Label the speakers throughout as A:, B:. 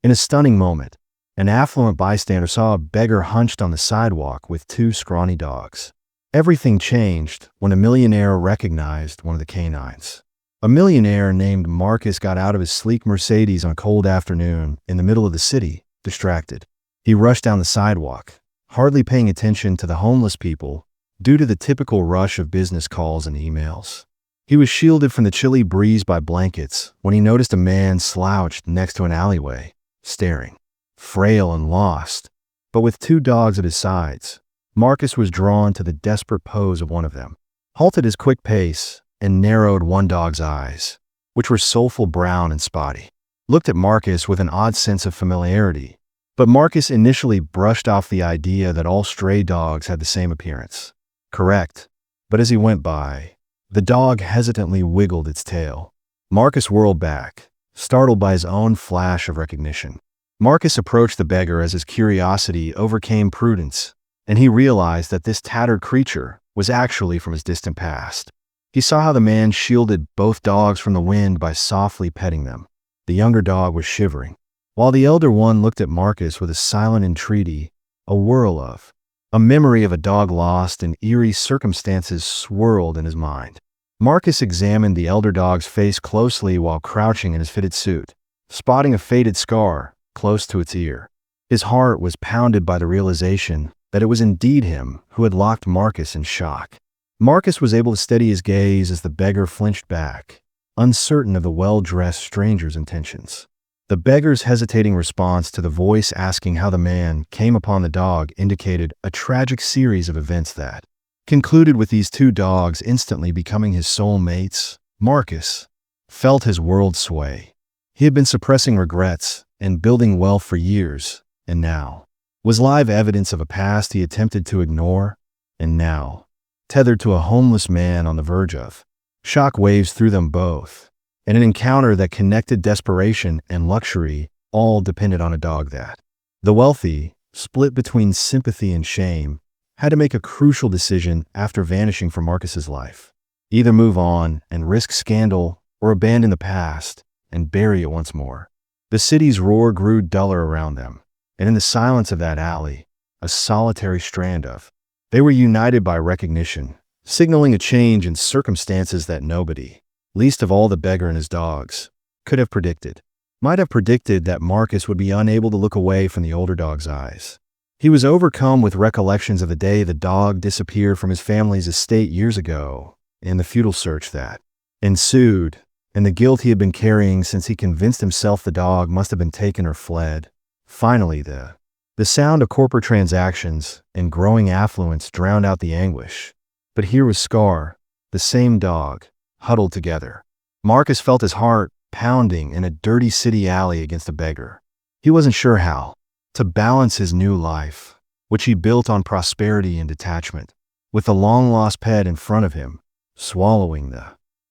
A: In a stunning moment, an affluent bystander saw a beggar hunched on the sidewalk with two scrawny dogs. Everything changed when a millionaire recognized one of the canines. A millionaire named Marcus got out of his sleek Mercedes on a cold afternoon in the middle of the city, distracted. He rushed down the sidewalk, hardly paying attention to the homeless people due to the typical rush of business calls and emails. He was shielded from the chilly breeze by blankets when he noticed a man slouched next to an alleyway, staring, frail and lost, but with two dogs at his sides. Marcus was drawn to the desperate pose of one of them, halted his quick pace, and narrowed one dog's eyes, which were soulful brown and spotty. Looked at Marcus with an odd sense of familiarity, but Marcus initially brushed off the idea that all stray dogs had the same appearance. Correct, but as he went by, the dog hesitantly wiggled its tail. Marcus whirled back, startled by his own flash of recognition. Marcus approached the beggar as his curiosity overcame prudence, and he realized that this tattered creature was actually from his distant past. He saw how the man shielded both dogs from the wind by softly petting them. The younger dog was shivering, while the elder one looked at Marcus with a silent entreaty. A memory of a dog lost in eerie circumstances swirled in his mind. Marcus examined the elder dog's face closely while crouching in his fitted suit, spotting a faded scar close to its ear. His heart was pounded by the realization that it was indeed him who had locked Marcus in shock. Marcus was able to steady his gaze as the beggar flinched back, uncertain of the well-dressed stranger's intentions. The beggar's hesitating response to the voice asking how the man came upon the dog indicated a tragic series of events that concluded with these two dogs instantly becoming his soul mates. Marcus felt his world sway. He had been suppressing regrets and building wealth for years, and now was live evidence of a past he attempted to ignore, and now, tethered to a homeless man on the verge of shock waves through them both, and an encounter that connected desperation and luxury all depended on a dog that the wealthy, split between sympathy and shame, had to make a crucial decision after vanishing from Marcus's life. Either move on and risk scandal or abandon the past and bury it once more. The city's roar grew duller around them, and in the silence of that alley, a solitary strand of they were united by recognition, signaling a change in circumstances that nobody, least of all the beggar and his dogs, could have predicted. Might have predicted that Marcus would be unable to look away from the older dog's eyes. He was overcome with recollections of the day the dog disappeared from his family's estate years ago, and the futile search that ensued, and the guilt he had been carrying since he convinced himself the dog must have been taken or fled. Finally, the sound of corporate transactions and growing affluence drowned out the anguish. But here was Scar, the same dog, huddled together. Marcus felt his heart pounding in a dirty city alley against a beggar. He wasn't sure how to balance his new life, which he built on prosperity and detachment, with the long-lost pet in front of him, swallowing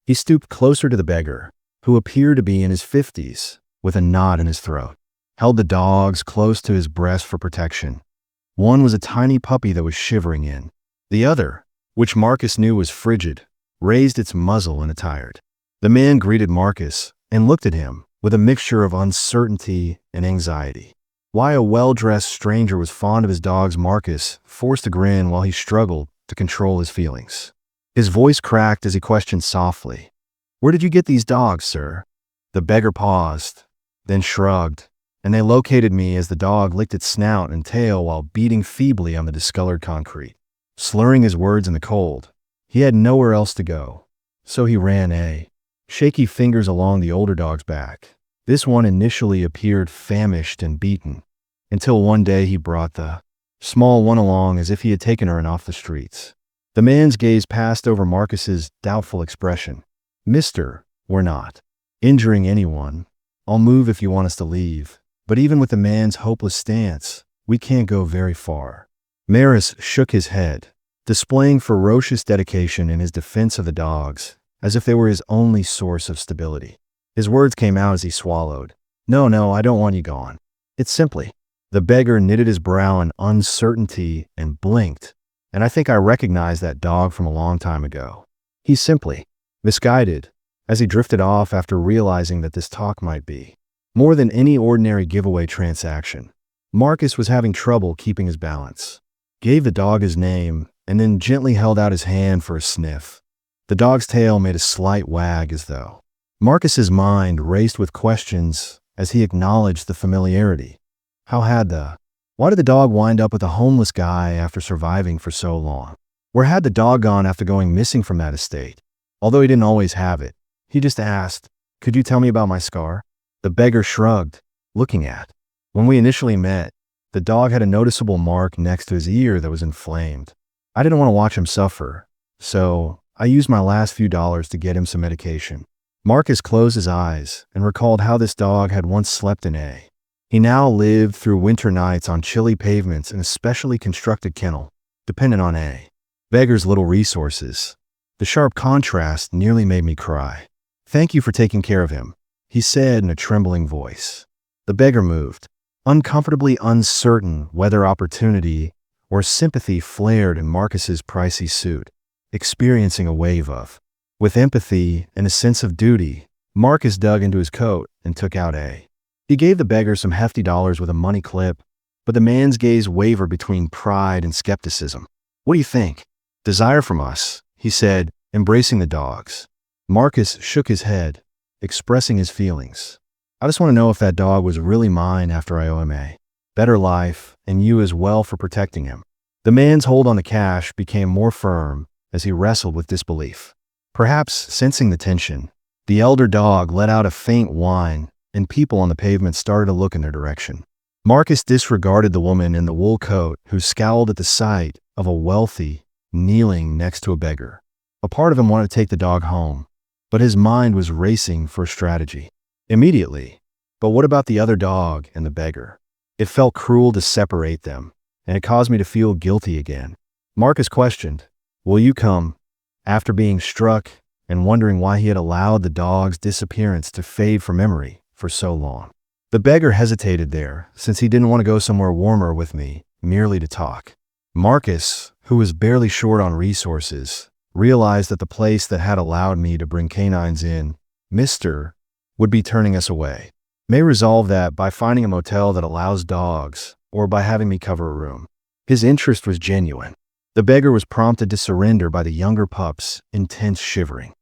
A: He stooped closer to the beggar, who appeared to be in his 50s, with a knot in his throat. Held the dogs close to his breast for protection. One was a tiny puppy that was shivering in. The other, which Marcus knew was frigid, raised its muzzle in a tired. The man greeted Marcus and looked at him with a mixture of uncertainty and anxiety. Why a well-dressed stranger was fond of his dogs, Marcus forced a grin while he struggled to control his feelings. His voice cracked as he questioned softly, "Where did you get these dogs, sir?" The beggar paused, then shrugged, and they located me as the dog licked its snout and tail while beating feebly on the discolored concrete. Slurring his words in the cold, he had nowhere else to go, so he ran shaky fingers along the older dog's back. This one initially appeared famished and beaten, until one day he brought the small one along as if he had taken her in off the streets. The man's gaze passed over Marcus's doubtful expression. "Mister, we're not injuring anyone. I'll move if you want us to leave." But even with the man's hopeless stance, we can't go very far. Maris shook his head, displaying ferocious dedication in his defense of the dogs, as if they were his only source of stability. His words came out as he swallowed. No, I don't want you gone. It's simply." The beggar knitted his brow in uncertainty and blinked, and I think I recognized that dog from a long time ago. He's simply misguided, as he drifted off after realizing that this talk might be More than any ordinary giveaway transaction, Marcus was having trouble keeping his balance. Gave the dog his name and then gently held out his hand for a sniff. The dog's tail made a slight wag as though. Marcus's mind raced with questions as he acknowledged the familiarity. Why did the dog wind up with a homeless guy after surviving for so long? Where had the dog gone after going missing from that estate? Although he didn't always have it, he just asked, "Could you tell me about my scar?" The beggar shrugged, looking at. When we initially met, the dog had a noticeable mark next to his ear that was inflamed. I didn't want to watch him suffer, so I used my last few dollars to get him some medication. Marcus closed his eyes and recalled how this dog had once slept in A. He now lived through winter nights on chilly pavements in a specially constructed kennel, dependent on A. Beggar's little resources. The sharp contrast nearly made me cry. "Thank you for taking care of him," he said in a trembling voice. The beggar moved, uncomfortably uncertain whether opportunity or sympathy flared in Marcus's pricey suit, experiencing a wave of. With empathy and a sense of duty, Marcus dug into his coat and took out A. He gave the beggar some hefty dollars with a money clip, but the man's gaze wavered between pride and skepticism. "What do you think?" "Desire from us," he said, embracing the dogs. Marcus shook his head, expressing his feelings. "I just want to know if that dog was really mine after I owe him a better life, and you as well for protecting him." The man's hold on the cash became more firm as he wrestled with disbelief. Perhaps sensing the tension, the elder dog let out a faint whine, and people on the pavement started to look in their direction. Marcus disregarded the woman in the wool coat who scowled at the sight of a wealthy kneeling next to a beggar. A part of him wanted to take the dog home, but his mind was racing for a strategy. Immediately, but what about the other dog and the beggar? It felt cruel to separate them, and it caused me to feel guilty again. Marcus questioned, "Will you come?" After being struck and wondering why he had allowed the dog's disappearance to fade from memory for so long. The beggar hesitated there, since he didn't want to go somewhere warmer with me, merely to talk. Marcus, who was barely short on resources, realized that the place that had allowed me to bring canines in, Mr., would be turning us away. May resolve that by finding a motel that allows dogs, or by having me cover a room. His interest was genuine. The beggar was prompted to surrender by the younger pup's intense shivering.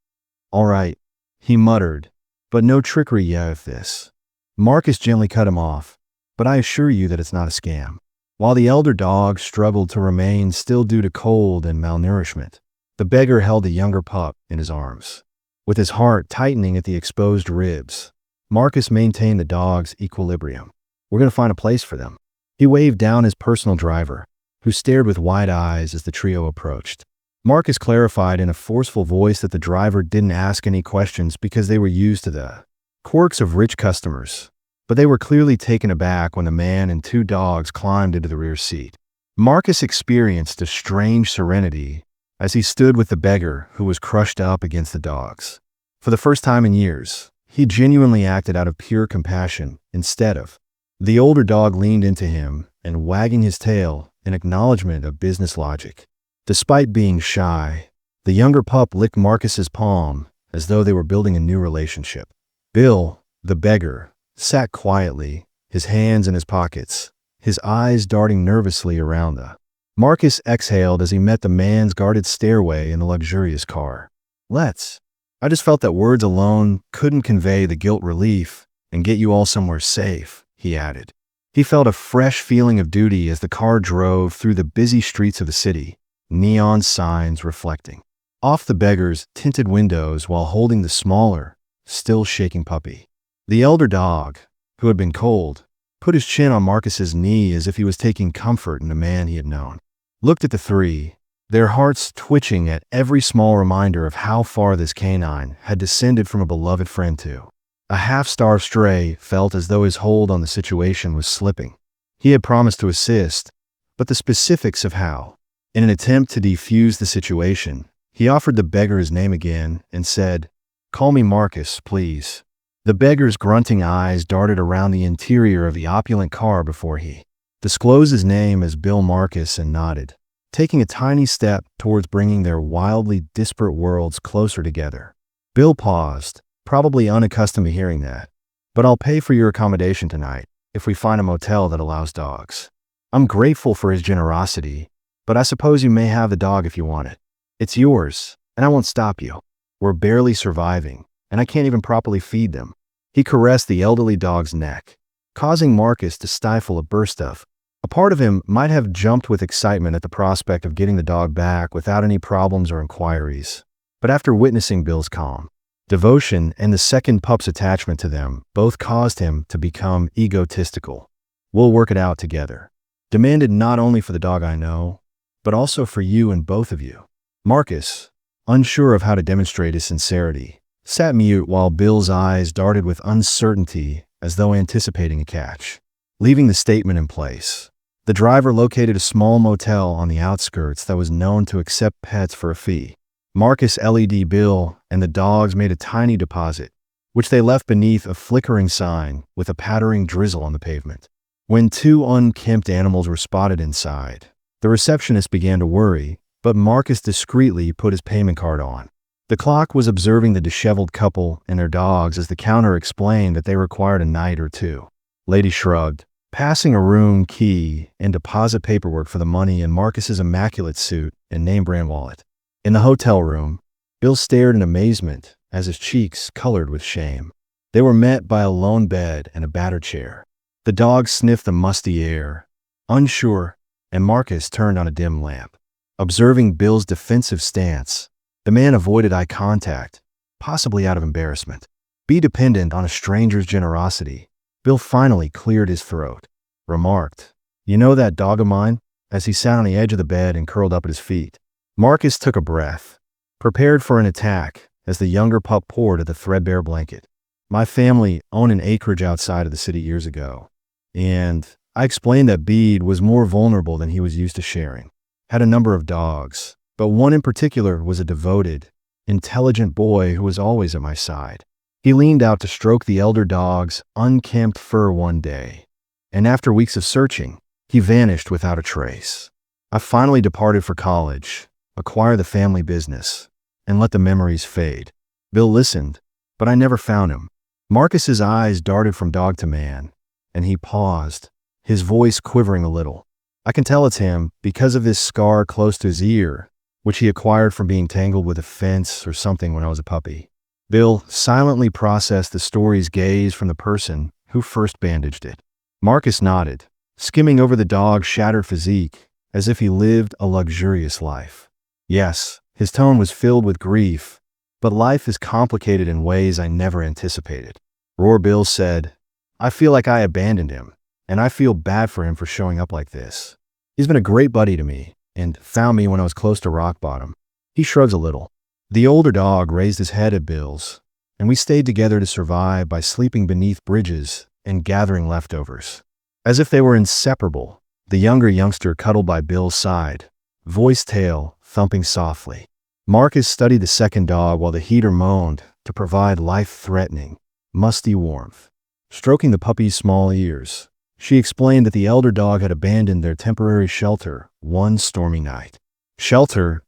A: "All right," he muttered, "but no trickery yet with this." Marcus gently cut him off, "But I assure you that it's not a scam." While the elder dog struggled to remain still due to cold and malnourishment, the beggar held the younger pup in his arms. With his heart tightening at the exposed ribs, Marcus maintained the dog's equilibrium. "We're going to find a place for them." He waved down his personal driver, who stared with wide eyes as the trio approached. Marcus clarified in a forceful voice that the driver didn't ask any questions because they were used to the quirks of rich customers, but they were clearly taken aback when the man and two dogs climbed into the rear seat. Marcus experienced a strange serenity as he stood with the beggar who was crushed up against the dogs. For the first time in years, he genuinely acted out of pure compassion instead of. The older dog leaned into him and wagging his tail in acknowledgement of business logic. Despite being shy, the younger pup licked Marcus's palm as though they were building a new relationship. Bill, the beggar, sat quietly, his hands in his pockets, his eyes darting nervously around the. Marcus exhaled as he met the man's guarded stairway in the luxurious car. I just felt that words alone couldn't convey the guilt relief and get you all somewhere safe," he added. He felt a fresh feeling of duty as the car drove through the busy streets of the city, neon signs reflecting off the beggar's tinted windows while holding the smaller, still shaking puppy. The elder dog, who had been cold, put his chin on Marcus's knee as if he was taking comfort in the man he had known. Looked at the three, their hearts twitching at every small reminder of how far this canine had descended from a beloved friend to. A half-starved stray felt as though his hold on the situation was slipping. He had promised to assist, but the specifics of how. In an attempt to defuse the situation, he offered the beggar his name again and said, "Call me Marcus, please." The beggar's grunting eyes darted around the interior of the opulent car before he disclosed his name as Bill Marcus and nodded, taking a tiny step towards bringing their wildly disparate worlds closer together. Bill paused, probably unaccustomed to hearing that. but I'll pay for your accommodation tonight if we find a motel that allows dogs. I'm grateful for his generosity, but I suppose you may have the dog if you want it. It's yours, and I won't stop you. We're barely surviving, and I can't even properly feed them." He caressed the elderly dog's neck, causing Marcus to stifle a burst of. A part of him might have jumped with excitement at the prospect of getting the dog back without any problems or inquiries. But after witnessing Bill's calm devotion and the second pup's attachment to them, both caused him to become egotistical. "We'll work it out together." Demanded not only for the dog I know, but also for you and both of you. Marcus, unsure of how to demonstrate his sincerity, sat mute while Bill's eyes darted with uncertainty as though anticipating a catch. Leaving the statement in place, the driver located a small motel on the outskirts that was known to accept pets for a fee. Marcus LED Bill and the dogs made a tiny deposit, which they left beneath a flickering sign with a pattering drizzle on the pavement. When two unkempt animals were spotted inside, the receptionist began to worry, but Marcus discreetly put his payment card on. The clock was observing the disheveled couple and their dogs as the counter explained that they required a night or two. Lady shrugged, passing a room key and deposit paperwork for the money in Marcus's immaculate suit and name-brand wallet. In the hotel room, Bill stared in amazement as his cheeks colored with shame. They were met by a lone bed and a battered chair. The dog sniffed the musty air, unsure, and Marcus turned on a dim lamp. Observing Bill's defensive stance, the man avoided eye contact, possibly out of embarrassment. Be dependent on a stranger's generosity, Bill finally cleared his throat, remarked, "You know that dog of mine?" as he sat on the edge of the bed and curled up at his feet. Marcus took a breath, prepared for an attack as the younger pup poured at the threadbare blanket. "My family owned an acreage outside of the city years ago, and I explained that Bede was more vulnerable than he was used to sharing. Had a number of dogs, but one in particular was a devoted, intelligent boy who was always at my side. He leaned out to stroke the elder dog's unkempt fur one day, and after weeks of searching, he vanished without a trace. I finally departed for college, acquired the family business, and let the memories fade." Bill listened, but I never found him. Marcus's eyes darted from dog to man, and he paused, his voice quivering a little. "I can tell it's him because of this scar close to his ear, which he acquired from being tangled with a fence or something when I was a puppy." Bill silently processed the story's gaze from the person who first bandaged it. Marcus nodded, skimming over the dog's shattered physique as if he lived a luxurious life. Yes, his tone was filled with grief, but life is complicated in ways I never anticipated. Roar Bill said, "I feel like I abandoned him, and I feel bad for him for showing up like this. He's been a great buddy to me, and found me when I was close to rock bottom." He shrugs a little. The older dog raised his head at Bill's, and we stayed together to survive by sleeping beneath bridges and gathering leftovers. As if they were inseparable, the younger youngster cuddled by Bill's side, voice tail thumping softly. Marcus studied the second dog while the heater moaned to provide life-threatening, musty warmth. Stroking the puppy's small ears, she explained that the elder dog had abandoned their temporary shelter one stormy night.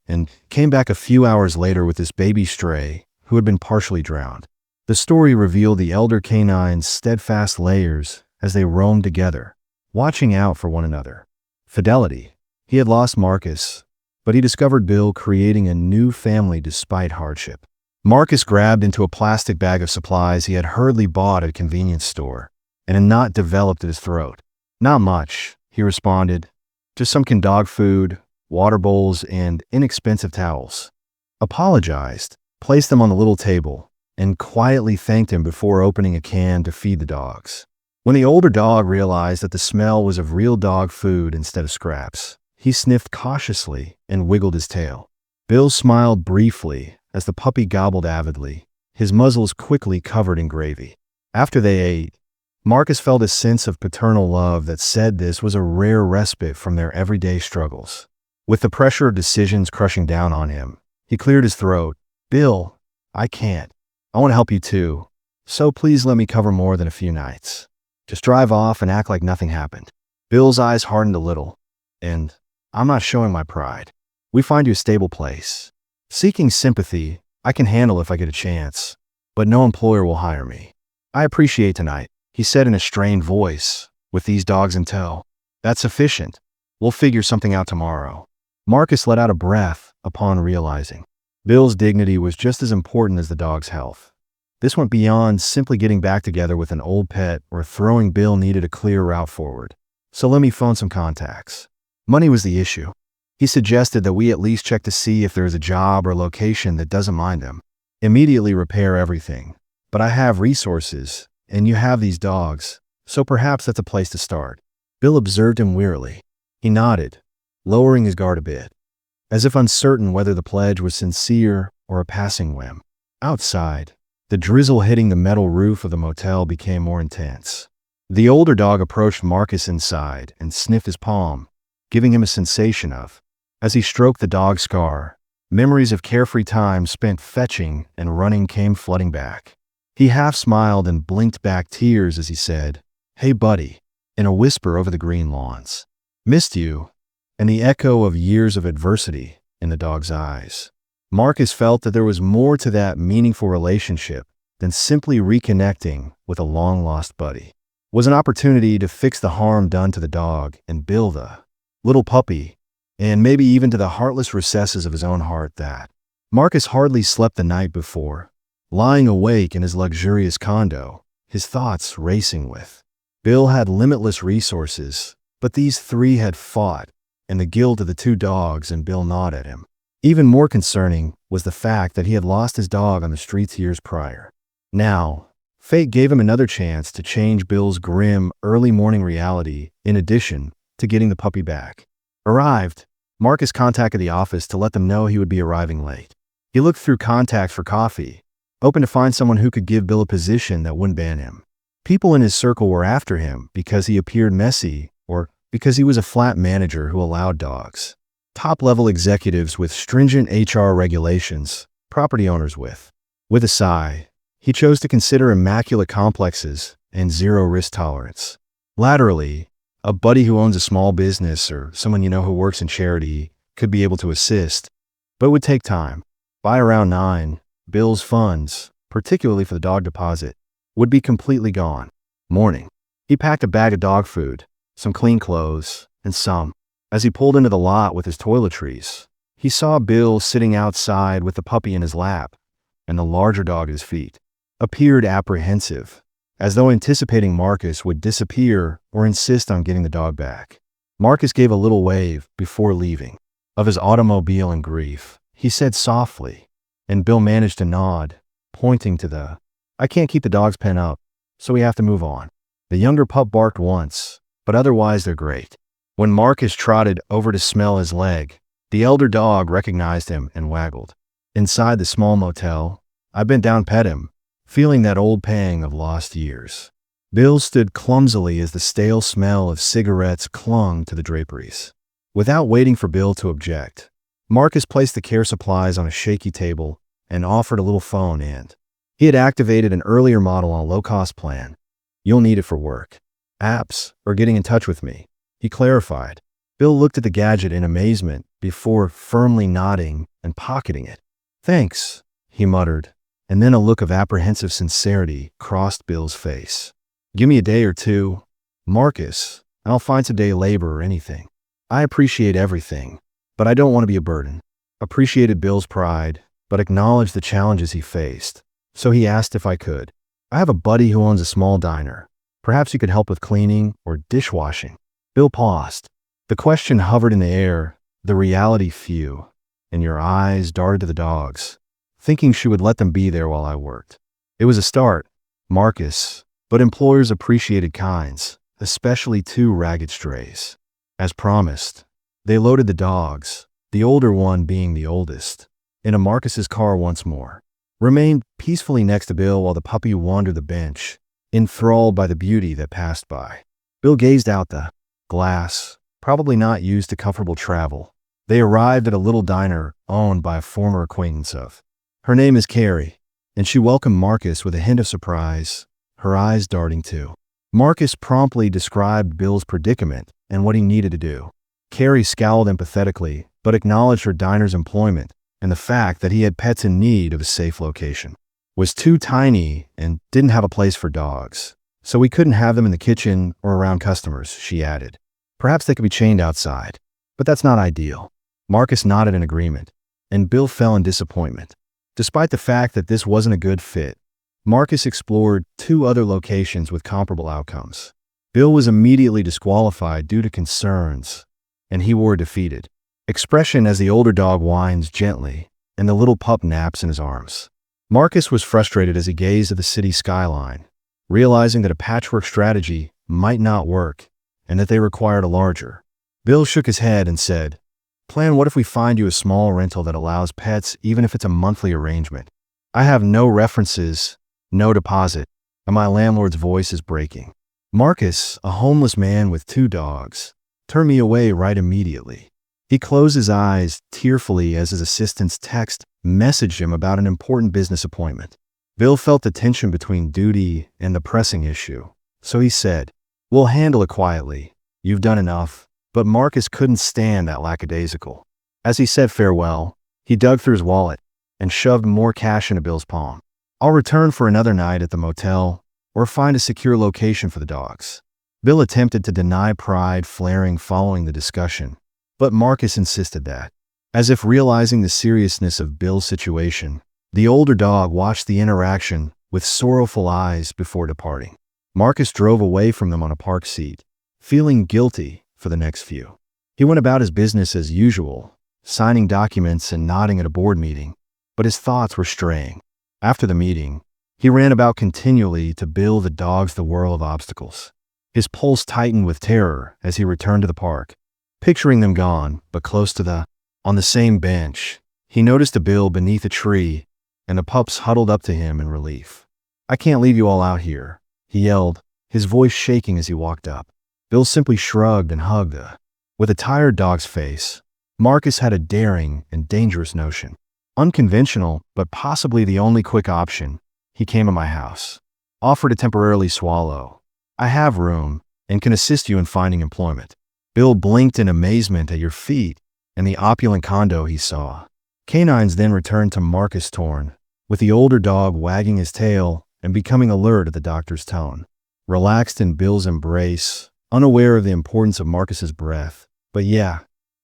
A: And came back a few hours later with this baby stray who had been partially drowned. The story revealed the elder canine's steadfast layers as they roamed together, watching out for one another. Fidelity. He had lost Marcus, but he discovered Bill creating a new family despite hardship. Marcus grabbed into a plastic bag of supplies he had hurriedly bought at a convenience store, and a knot developed at his throat. "Not much," he responded. "Just some canned dog food, water bowls, and inexpensive towels." Apologized, placed them on the little table, and quietly thanked him before opening a can to feed the dogs. When the older dog realized that the smell was of real dog food instead of scraps, he sniffed cautiously and wiggled his tail. Bill smiled briefly as the puppy gobbled avidly, his muzzles quickly covered in gravy. After they ate, Marcus felt a sense of paternal love that said this was a rare respite from their everyday struggles. With the pressure of decisions crushing down on him, he cleared his throat. "Bill, I can't. I want to help you too, so please let me cover more than a few nights. Just drive off and act like nothing happened." Bill's eyes hardened a little. "And I'm not showing my pride. We find you a stable place. Seeking sympathy, I can handle if I get a chance, but no employer will hire me. "I appreciate tonight," he said in a strained voice. "With these dogs in tow, that's sufficient. We'll figure something out tomorrow." Marcus let out a breath upon realizing Bill's dignity was just as important as the dog's health. This went beyond simply getting back together with an old pet or throwing Bill needed a clear route forward. "So let me phone some contacts." Money was the issue. He suggested that we at least check to see if there is a job or location that doesn't mind him. "Immediately repair everything. But I have resources, and you have these dogs, so perhaps that's a place to start." Bill observed him wearily. He nodded, lowering his guard a bit, as if uncertain whether the pledge was sincere or a passing whim. Outside, the drizzle hitting the metal roof of the motel became more intense. The older dog approached Marcus inside and sniffed his palm, giving him a sensation of. As he stroked the dog's scar, memories of carefree times spent fetching and running came flooding back. He half smiled and blinked back tears as he said, "Hey buddy," in a whisper over the green lawns. "Missed you," and the echo of years of adversity in the dog's eyes. Marcus felt that there was more to that meaningful relationship than simply reconnecting with a long-lost buddy. It was an opportunity to fix the harm done to the dog and Bill the little puppy, and maybe even to the heartless recesses of his own heart that. Marcus hardly slept the night before, lying awake in his luxurious condo, his thoughts racing with. Bill had limitless resources, but these three had fought, and the guilt of the two dogs and Bill gnawed at him. Even more concerning was the fact that he had lost his dog on the streets years prior. Now, fate gave him another chance to change Bill's grim, early morning reality in addition to getting the puppy back. Arrived, Marcus contacted the office to let them know he would be arriving late. He looked through contacts for coffee, hoping to find someone who could give Bill a position that wouldn't ban him. People in his circle were after him because he appeared messy or because he was a flat manager who allowed dogs. Top-level executives with stringent HR regulations, property owners with. With a sigh, he chose to consider immaculate complexes and zero risk tolerance. Laterally, a buddy who owns a small business or someone you know who works in charity could be able to assist, but it would take time. By around 9, Bill's funds, particularly for the dog deposit, would be completely gone. Morning. He packed a bag of dog food, some clean clothes, and some. As he pulled into the lot with his toiletries, he saw Bill sitting outside with the puppy in his lap, and the larger dog at his feet. Appeared apprehensive, as though anticipating Marcus would disappear or insist on getting the dog back. Marcus gave a little wave before leaving. Of his automobile and grief, he said softly, and Bill managed to nod, pointing to the, "I can't keep the dog's pen up, so we have to move on." The younger pup barked once, but otherwise they're great. When Marcus trotted over to smell his leg, the elder dog recognized him and waggled. Inside the small motel, I bent down pet him, feeling that old pang of lost years. Bill stood clumsily as the stale smell of cigarettes clung to the draperies. Without waiting for Bill to object, Marcus placed the care supplies on a shaky table and offered a little phone and he had activated an earlier model on a low-cost plan. "You'll need it for work, apps, or getting in touch with me," he clarified. Bill looked at the gadget in amazement before firmly nodding and pocketing it. "Thanks," he muttered, and then a look of apprehensive sincerity crossed Bill's face. "Give me a day or two, Marcus, and I'll find some day labor or anything. I appreciate everything, but I don't want to be a burden." Appreciated Bill's pride, but acknowledged the challenges he faced, so he asked if I could. "I have a buddy who owns a small diner. Perhaps you could help with cleaning or dishwashing." Bill paused. The question hovered in the air, the reality few, and your eyes darted to the dogs, thinking she would let them be there while I worked. It was a start, Marcus, but employers appreciated kinds, especially 2 ragged strays. As promised, they loaded the dogs, the older one being the oldest, into Marcus's car once more, remained peacefully next to Bill while the puppy wandered the bench, enthralled by the beauty that passed by. Bill gazed out the glass, probably not used to comfortable travel. They arrived at a little diner owned by a former acquaintance of. Her name is Carrie, and she welcomed Marcus with a hint of surprise, her eyes darting too. Marcus promptly described Bill's predicament and what he needed to do. Carrie scowled empathetically, but acknowledged her diner's employment and the fact that he had pets in need of a safe location. was too tiny and didn't have a place for dogs, so we couldn't have them in the kitchen or around customers, she added. Perhaps they could be chained outside, but that's not ideal. Marcus nodded in agreement, and Bill fell in disappointment. Despite the fact that this wasn't a good fit, Marcus explored 2 other locations with comparable outcomes. Bill was immediately disqualified due to concerns, and he wore a defeated expression as the older dog whines gently and the little pup naps in his arms. Marcus was frustrated as he gazed at the city skyline, realizing that a patchwork strategy might not work and that they required a larger. Bill shook his head and said, "Plan, what if we find you a small rental that allows pets even if it's a monthly arrangement? I have no references, no deposit, and my landlord's voice is breaking." Marcus, a homeless man with 2 dogs, turned me away right immediately. He closed his eyes tearfully as his assistant's text messaged him about an important business appointment. Bill felt the tension between duty and the pressing issue, so he said, "We'll handle it quietly. You've done enough." But Marcus couldn't stand that lackadaisical. As he said farewell, he dug through his wallet and shoved more cash into Bill's palm. "I'll return for another night at the motel or find a secure location for the dogs." Bill attempted to deny pride flaring following the discussion, but Marcus insisted that. As if realizing the seriousness of Bill's situation, the older dog watched the interaction with sorrowful eyes before departing. Marcus drove away from them on a park seat, feeling guilty for the next few. He went about his business as usual, signing documents and nodding at a board meeting, but his thoughts were straying. After the meeting, he ran about continually to bill the dogs the whirl of obstacles. His pulse tightened with terror as he returned to the park, picturing them gone, but close to on the same bench, he noticed a Bill beneath a tree, and the pups huddled up to him in relief. "I can't leave you all out here," he yelled, his voice shaking as he walked up. Bill simply shrugged and hugged with a tired dog's face. Marcus had a daring and dangerous notion. Unconventional, but possibly the only quick option. He came to my house, offered to temporarily swallow. "I have room and can assist you in finding employment." Bill blinked in amazement at your feet and the opulent condo he saw. Canines then returned to Marcus Torn, with the older dog wagging his tail and becoming alert at the doctor's tone. Relaxed in Bill's embrace, unaware of the importance of Marcus's breath. "But yeah,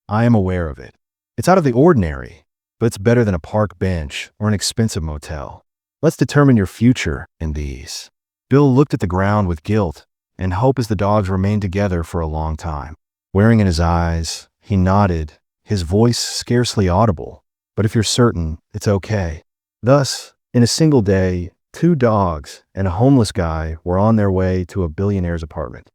A: I am aware of it. It's out of the ordinary, but it's better than a park bench or an expensive motel. Let's determine your future in these." Bill looked at the ground with guilt and hope as the dogs remained together for a long time. Wearing in his eyes, he nodded, his voice scarcely audible. "But if you're certain, it's okay." Thus, in a single day, 2 dogs and a homeless guy were on their way to a billionaire's apartment.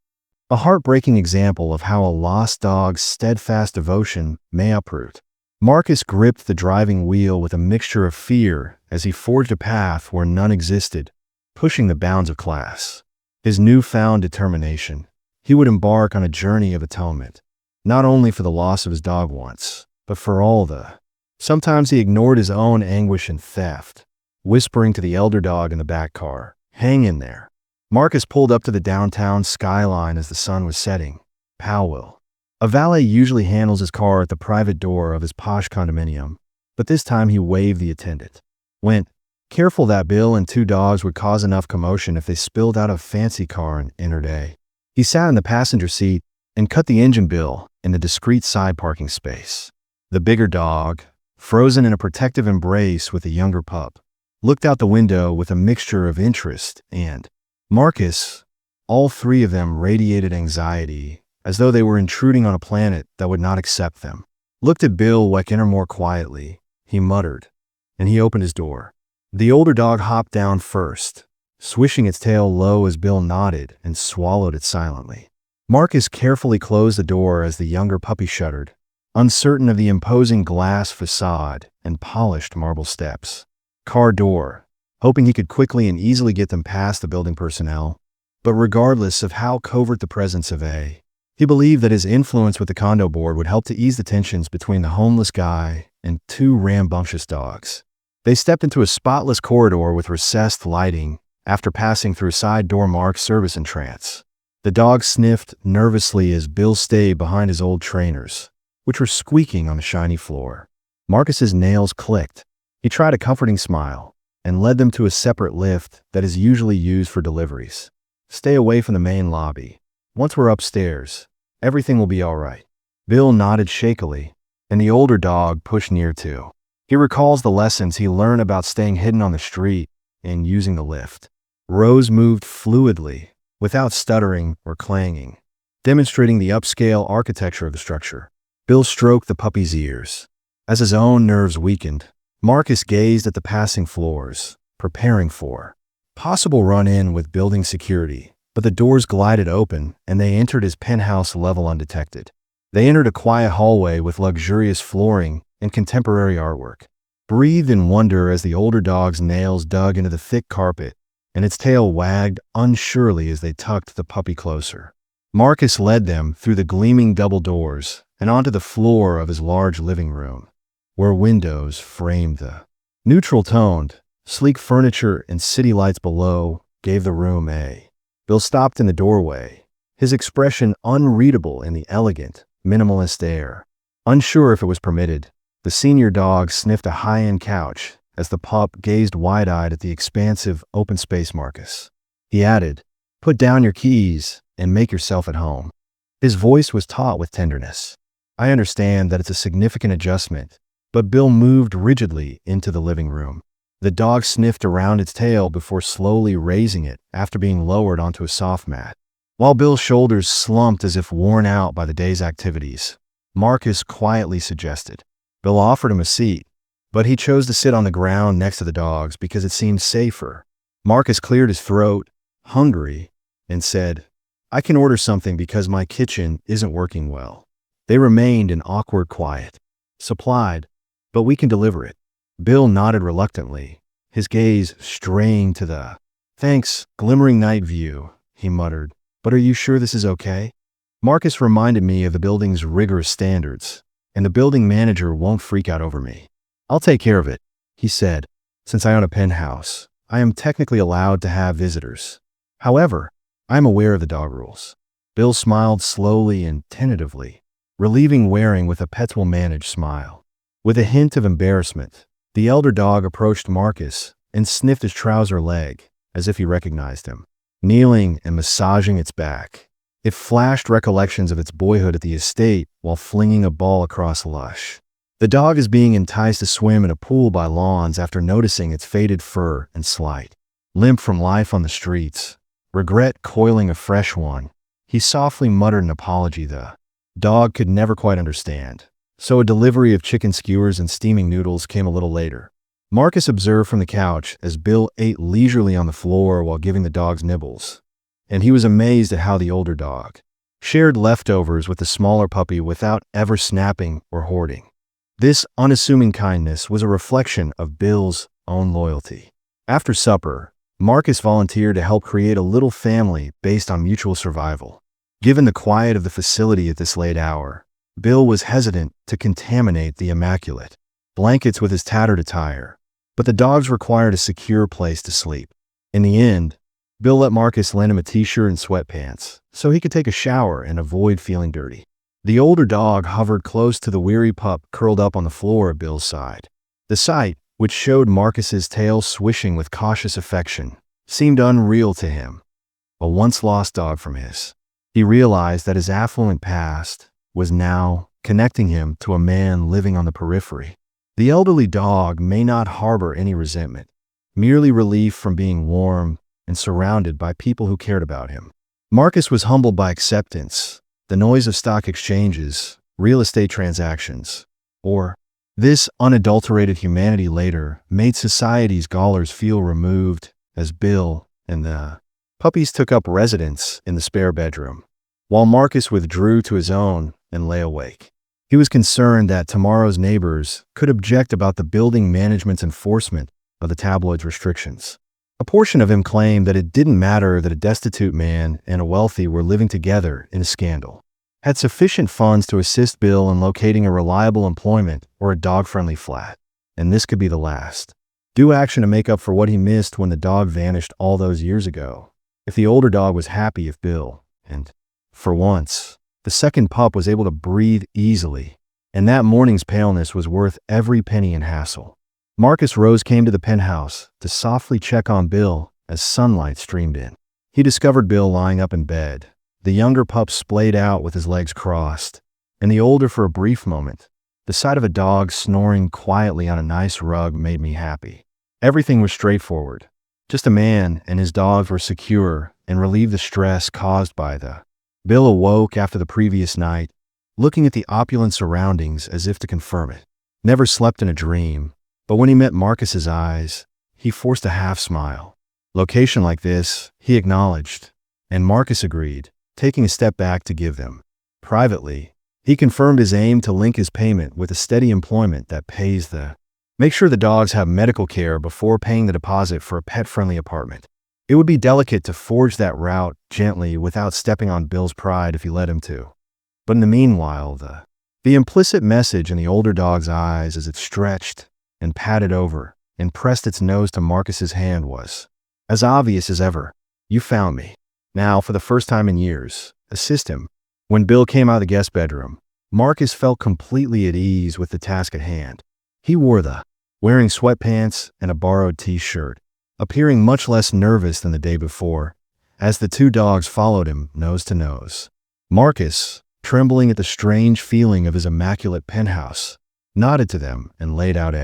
A: A heartbreaking example of how a lost dog's steadfast devotion may uproot. Marcus gripped the driving wheel with a mixture of fear as he forged a path where none existed, pushing the bounds of class. His newfound determination, he would embark on a journey of atonement, not only for the loss of his dog once, but for all the. Sometimes he ignored his own anguish and theft, whispering to the elder dog in the back car, "Hang in there." Marcus pulled up to the downtown skyline as the sun was setting. Powell. A valet usually handles his car at the private door of his posh condominium, but this time he waved the attendant. Went, careful that Bill and 2 dogs would cause enough commotion if they spilled out of a fancy car and entered a. He sat in the passenger seat and cut the engine bill in the discreet side parking space. The bigger dog, frozen in a protective embrace with a younger pup, looked out the window with a mixture of interest and Marcus. All 3 of them radiated anxiety, as though they were intruding on a planet that would not accept them. Looked at Bill Weckiner more quietly. He muttered, and he opened his door. The older dog hopped down first, swishing its tail low as Bill nodded and swallowed it silently. Marcus carefully closed the door as the younger puppy shuddered, uncertain of the imposing glass facade and polished marble steps. Car door, hoping he could quickly and easily get them past the building personnel. But regardless of how covert the presence of a, he believed that his influence with the condo board would help to ease the tensions between the homeless guy and 2 rambunctious dogs. They stepped into a spotless corridor with recessed lighting after passing through side door marked service entrance. The dog sniffed nervously as Bill stayed behind his old trainers, which were squeaking on the shiny floor. Marcus's nails clicked. He tried a comforting smile and led them to a separate lift that is usually used for deliveries. Stay away from the main lobby. Once we're upstairs, everything will be all right. Bill nodded shakily, and the older dog pushed near too. He recalls the lessons he learned about staying hidden on the street and using the lift. Rose moved fluidly, without stuttering or clanging, demonstrating the upscale architecture of the structure. Bill stroked the puppy's ears. As his own nerves weakened, Marcus gazed at the passing floors, preparing for possible run-in with building security, but the doors glided open and they entered his penthouse level undetected. They entered a quiet hallway with luxurious flooring and contemporary artwork. Breathed in wonder as the older dog's nails dug into the thick carpet and its tail wagged unsurely as they tucked the puppy closer. Marcus led them through the gleaming double doors and onto the floor of his large living room, where windows framed the neutral-toned, sleek furniture and city lights below gave the room a. Bill stopped in the doorway, his expression unreadable in the elegant, minimalist air. Unsure if it was permitted, the senior dog sniffed a high-end couch as the pup gazed wide-eyed at the expansive, open space Marcus. He added, "Put down your keys and make yourself at home." His voice was taut with tenderness. I understand that it's a significant adjustment, but Bill moved rigidly into the living room. The dog sniffed around its tail before slowly raising it after being lowered onto a soft mat. While Bill's shoulders slumped as if worn out by the day's activities, Marcus quietly suggested. Bill offered him a seat, but he chose to sit on the ground next to the dogs because it seemed safer. Marcus cleared his throat, hungry, and said, "I can order something because my kitchen isn't working well." They remained in awkward quiet. "Supplied, but we can deliver it." Bill nodded reluctantly, his gaze straying to the "thanks, glimmering night view," he muttered. "But are you sure this is okay?" Marcus reminded me of the building's rigorous standards, and the building manager won't freak out over me. "I'll take care of it," he said. "Since I own a penthouse, I am technically allowed to have visitors. However, I am aware of the dog rules." Bill smiled slowly and tentatively, relieving Waring with a pets will manage smile. With a hint of embarrassment, the elder dog approached Marcus and sniffed his trouser leg, as if he recognized him. Kneeling and massaging its back, it flashed recollections of its boyhood at the estate while flinging a ball across lush. The dog is being enticed to swim in a pool by lawns after noticing its faded fur and slight. Limp from life on the streets, regret coiling a fresh one, he softly muttered an apology the dog could never quite understand. So a delivery of chicken skewers and steaming noodles came a little later. Marcus observed from the couch as Bill ate leisurely on the floor while giving the dogs nibbles, and he was amazed at how the older dog shared leftovers with the smaller puppy without ever snapping or hoarding. This unassuming kindness was a reflection of Bill's own loyalty. After supper, Marcus volunteered to help create a little family based on mutual survival. Given the quiet of the facility at this late hour, Bill was hesitant to contaminate the immaculate blankets with his tattered attire, but the dogs required a secure place to sleep. In the end, Bill let Marcus lend him a t-shirt and sweatpants so he could take a shower and avoid feeling dirty. The older dog hovered close to the weary pup curled up on the floor at Bill's side. The sight, which showed Marcus's tail swishing with cautious affection, seemed unreal to him. A once-lost dog from his. He realized that his affluent past was now connecting him to a man living on the periphery. The elderly dog may not harbor any resentment, merely relief from being warm and surrounded by people who cared about him. Marcus was humbled by acceptance, the noise of stock exchanges, real estate transactions, or this unadulterated humanity later made society's gallers feel removed as Bill and the puppies took up residence in the spare bedroom, while Marcus withdrew to his own and lay awake. He was concerned that tomorrow's neighbors could object about the building management's enforcement of the tabloid's restrictions. A portion of him claimed that it didn't matter that a destitute man and a wealthy were living together in a scandal, had sufficient funds to assist Bill in locating a reliable employment or a dog-friendly flat, and this could be the last. Do action to make up for what he missed when the dog vanished all those years ago. If the older dog was happy if Bill, and for once, the second pup was able to breathe easily, and that morning's paleness was worth every penny in hassle. Marcus Rose came to the penthouse to softly check on Bill as sunlight streamed in. He discovered Bill lying up in bed, the younger pup splayed out with his legs crossed, and the older for a brief moment. The sight of a dog snoring quietly on a nice rug made me happy. Everything was straightforward. Just a man and his dogs were secure and relieved the stress caused by the. Bill awoke after the previous night, looking at the opulent surroundings as if to confirm it. Never slept in a dream, but when he met Marcus's eyes, he forced a half smile. Location like this, he acknowledged, and Marcus agreed, taking a step back to give them. Privately, he confirmed his aim to link his payment with a steady employment that pays the. Make sure the dogs have medical care before paying the deposit for a pet-friendly apartment. It would be delicate to forge that route gently without stepping on Bill's pride if he let him to. But in the meanwhile, the implicit message in the older dog's eyes as it stretched and patted over and pressed its nose to Marcus's hand was as obvious as ever. You found me. Now, for the first time in years, assist him. When Bill came out of the guest bedroom, Marcus felt completely at ease with the task at hand. He wore wearing sweatpants and a borrowed t-shirt, appearing much less nervous than the day before, as the two dogs followed him nose to nose. Marcus, trembling at the strange feeling of his immaculate penthouse, nodded to them and laid out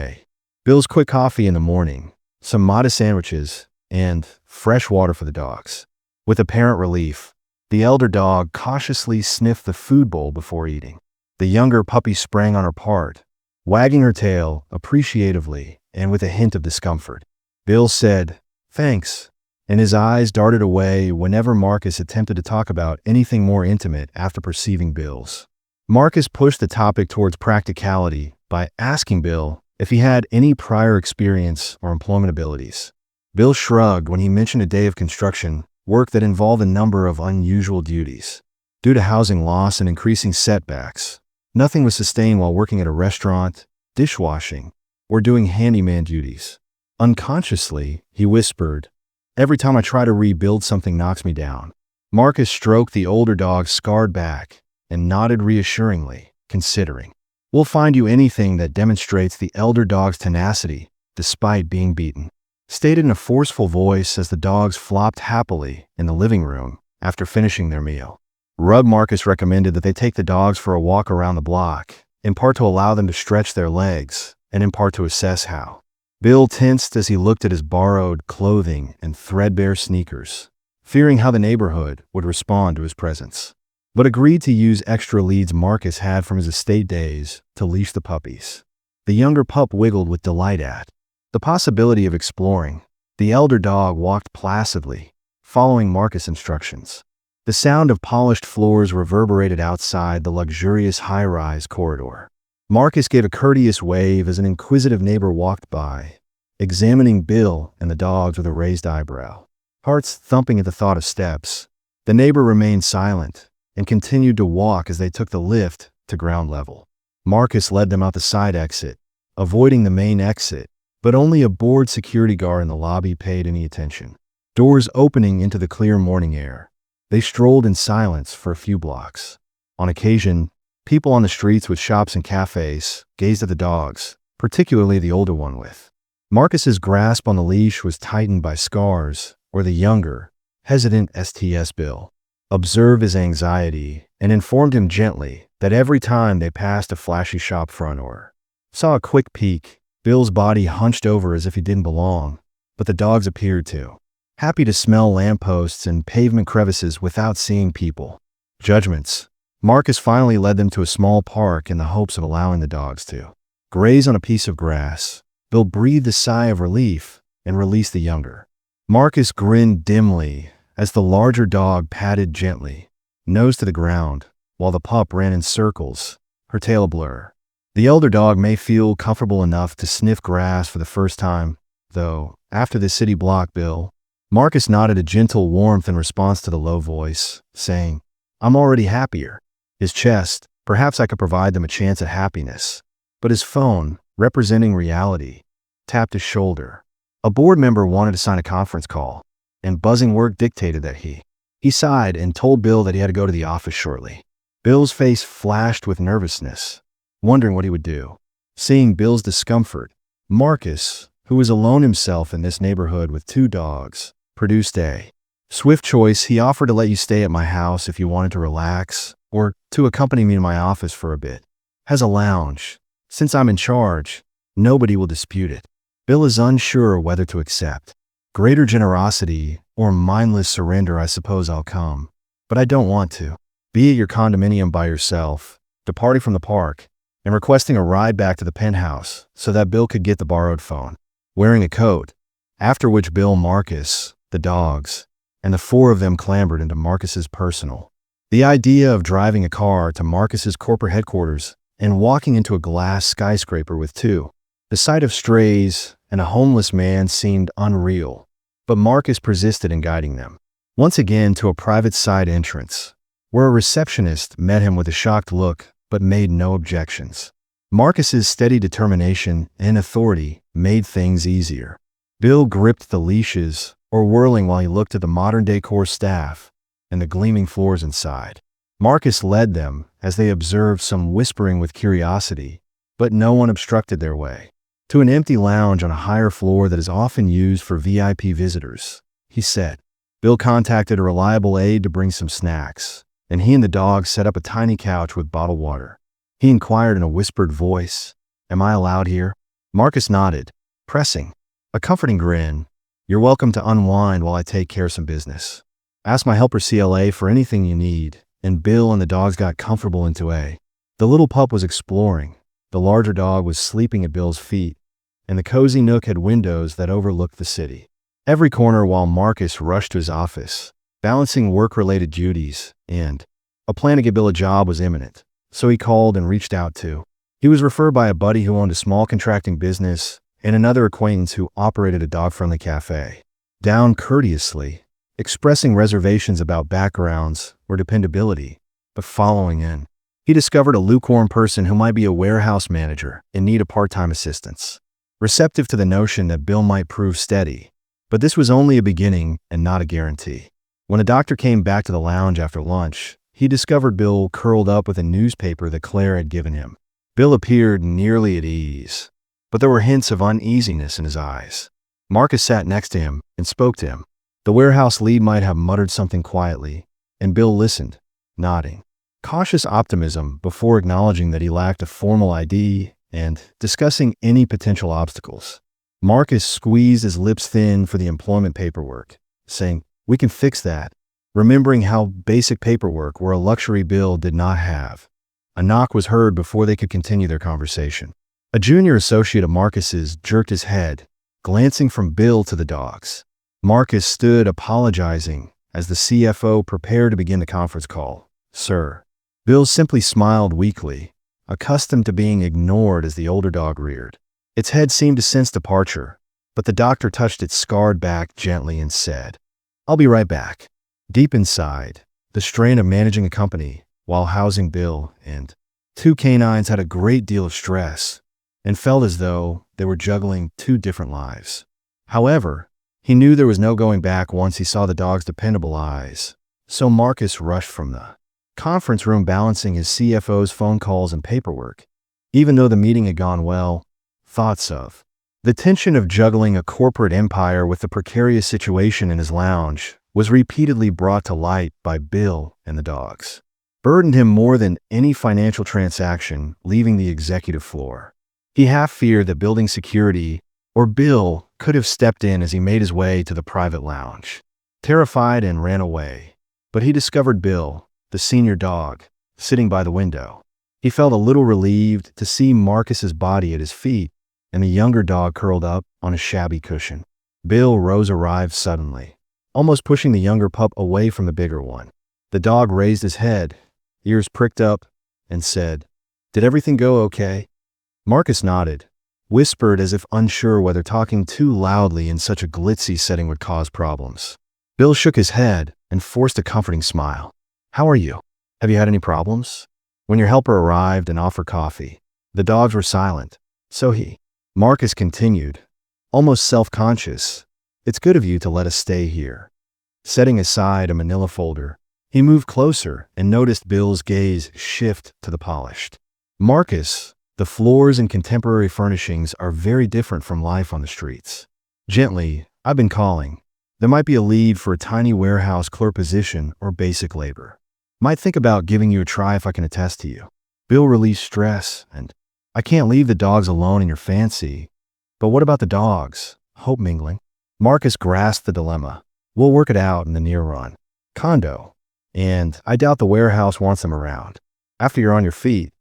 A: Bill's quick coffee in the morning, some modest sandwiches, and fresh water for the dogs. With apparent relief, the elder dog cautiously sniffed the food bowl before eating. The younger puppy sprang on her part, wagging her tail appreciatively and with a hint of discomfort. Bill said, "Thanks," and his eyes darted away whenever Marcus attempted to talk about anything more intimate after perceiving Bill's. Marcus pushed the topic towards practicality by asking Bill if he had any prior experience or employment abilities. Bill shrugged when he mentioned a day of construction work that involved a number of unusual duties. Due to housing loss and increasing setbacks, nothing was sustained while working at a restaurant, dishwashing, or doing handyman duties. Unconsciously, he whispered, "Every time I try to rebuild, something knocks me down." Marcus stroked the older dog's scarred back and nodded reassuringly, considering. "We'll find you anything that demonstrates the elder dog's tenacity despite being beaten," stated in a forceful voice as the dogs flopped happily in the living room after finishing their meal. Marcus recommended that they take the dogs for a walk around the block, in part to allow them to stretch their legs, and in part to assess how. Bill tensed as he looked at his borrowed clothing and threadbare sneakers, fearing how the neighborhood would respond to his presence, but agreed to use extra leads Marcus had from his estate days to leash the puppies. The younger pup wiggled with delight at the possibility of exploring. The elder dog walked placidly, following Marcus' instructions. The sound of polished floors reverberated outside the luxurious high-rise corridor. Marcus gave a courteous wave as an inquisitive neighbor walked by, examining Bill and the dogs with a raised eyebrow. Hearts thumping at the thought of steps, the neighbor remained silent and continued to walk as they took the lift to ground level. Marcus led them out the side exit, avoiding the main exit, but only a bored security guard in the lobby paid any attention. Doors opening into the clear morning air, they strolled in silence for a few blocks. On occasion, people on the streets with shops and cafes gazed at the dogs, particularly the older one with. Marcus's grasp on the leash was tightened by scars, or the younger, hesitant STS Bill observed his anxiety and informed him gently that every time they passed a flashy shop front or saw a quick peek, Bill's body hunched over as if he didn't belong, but the dogs appeared to. Happy to smell lampposts and pavement crevices without seeing people. Judgments. Marcus finally led them to a small park in the hopes of allowing the dogs to graze on a piece of grass. Bill breathed a sigh of relief and released the younger. Marcus grinned dimly as the larger dog padded gently, nose to the ground, while the pup ran in circles, her tail a blur. The elder dog may feel comfortable enough to sniff grass for the first time, though, after the city block, Bill. Marcus nodded a gentle warmth in response to the low voice, saying, "I'm already happier." His chest, perhaps I could provide them a chance at happiness. But his phone, representing reality, tapped his shoulder. A board member wanted to sign a conference call, and buzzing work dictated that he sighed and told Bill that he had to go to the office shortly. Bill's face flashed with nervousness, wondering what he would do. Seeing Bill's discomfort, Marcus, who was alone himself in this neighborhood with 2 dogs, produced a swift choice. He offered to let you stay at my house if you wanted to relax, or to accompany me to my office for a bit. Has a lounge. Since I'm in charge, nobody will dispute it. Bill is unsure whether to accept. Greater generosity or mindless surrender, I suppose I'll come. But I don't want to. Be at your condominium by yourself, departing from the park, and requesting a ride back to the penthouse so that Bill could get the borrowed phone, wearing a coat, after which Bill, Marcus, the dogs, and the 4 of them clambered into Marcus's personal. The idea of driving a car to Marcus's corporate headquarters and walking into a glass skyscraper with 2, the sight of strays and a homeless man seemed unreal, but Marcus persisted in guiding them, once again to a private side entrance, where a receptionist met him with a shocked look but made no objections. Marcus's steady determination and authority made things easier. Bill gripped the leashes, or whirling while he looked at the modern decor staff and the gleaming floors inside. Marcus led them as they observed, some whispering with curiosity, but no one obstructed their way, to an empty lounge on a higher floor that is often used for VIP visitors. He said. Bill contacted a reliable aide to bring some snacks, and he and the dog set up a tiny couch with bottled water. He inquired in a whispered voice, "Am I allowed here?" Marcus nodded, pressing a comforting grin. "You're welcome to unwind while I take care of some business. Ask my helper CLA for anything you need," and Bill and the dogs got comfortable into A. The little pup was exploring. The larger dog was sleeping at Bill's feet, and the cozy nook had windows that overlooked the city. Every corner while Marcus rushed to his office, balancing work-related duties, and a plan to get Bill a job was imminent, so he called and reached out to. He was referred by a buddy who owned a small contracting business and another acquaintance who operated a dog-friendly cafe. Down courteously, expressing reservations about backgrounds or dependability, but following in, he discovered a lukewarm person who might be a warehouse manager in need of part-time assistance, receptive to the notion that Bill might prove steady. But this was only a beginning and not a guarantee. When a doctor came back to the lounge after lunch, he discovered Bill curled up with a newspaper that Claire had given him. Bill appeared nearly at ease, but there were hints of uneasiness in his eyes. Marcus sat next to him and spoke to him. The warehouse lead might have muttered something quietly, and Bill listened, nodding. Cautious optimism before acknowledging that he lacked a formal ID and discussing any potential obstacles. Marcus squeezed his lips thin for the employment paperwork, saying, "We can fix that," remembering how basic paperwork were a luxury Bill did not have. A knock was heard before they could continue their conversation. A junior associate of Marcus's jerked his head, glancing from Bill to the dogs. Marcus stood apologizing as the CFO prepared to begin the conference call. "Sir." Bill simply smiled weakly, accustomed to being ignored as the older dog reared. Its head seemed to sense departure, but the doctor touched its scarred back gently and said, "I'll be right back." Deep inside, the strain of managing a company while housing Bill and 2 canines had a great deal of stress and felt as though they were juggling 2 different lives. However, he knew there was no going back once he saw the dog's dependable eyes, so Marcus rushed from the conference room balancing his CFO's phone calls and paperwork. Even though the meeting had gone well, thoughts of the tension of juggling a corporate empire with the precarious situation in his lounge was repeatedly brought to light by Bill and the dogs. Burdened him more than any financial transaction leaving the executive floor. He half feared that building security or Bill could have stepped in as he made his way to the private lounge. Terrified and ran away, but he discovered Bill, the senior dog, sitting by the window. He felt a little relieved to see Marcus's body at his feet and the younger dog curled up on a shabby cushion. Bill arrived suddenly, almost pushing the younger pup away from the bigger one. The dog raised his head, ears pricked up, and said, "Did everything go okay?" Marcus nodded, whispered as if unsure whether talking too loudly in such a glitzy setting would cause problems. Bill shook his head and forced a comforting smile. "How are you? Have you had any problems?" When your helper arrived and offered coffee, the dogs were silent, so Marcus continued, almost self-conscious, "It's good of you to let us stay here." Setting aside a manila folder, he moved closer and noticed Bill's gaze shift to the polished. Marcus, The floors and contemporary furnishings are very different from life on the streets. Gently, I've been calling. There might be a lead for a tiny warehouse clerk position or basic labor. Might think about giving you a try if I can attest to you. Bill released stress, and I can't leave the dogs alone in your fancy. But what about the dogs? Hope mingling. Marcus grasped the dilemma. We'll work it out in the near run. Condo. And I doubt the warehouse wants them around. After you're on your feet,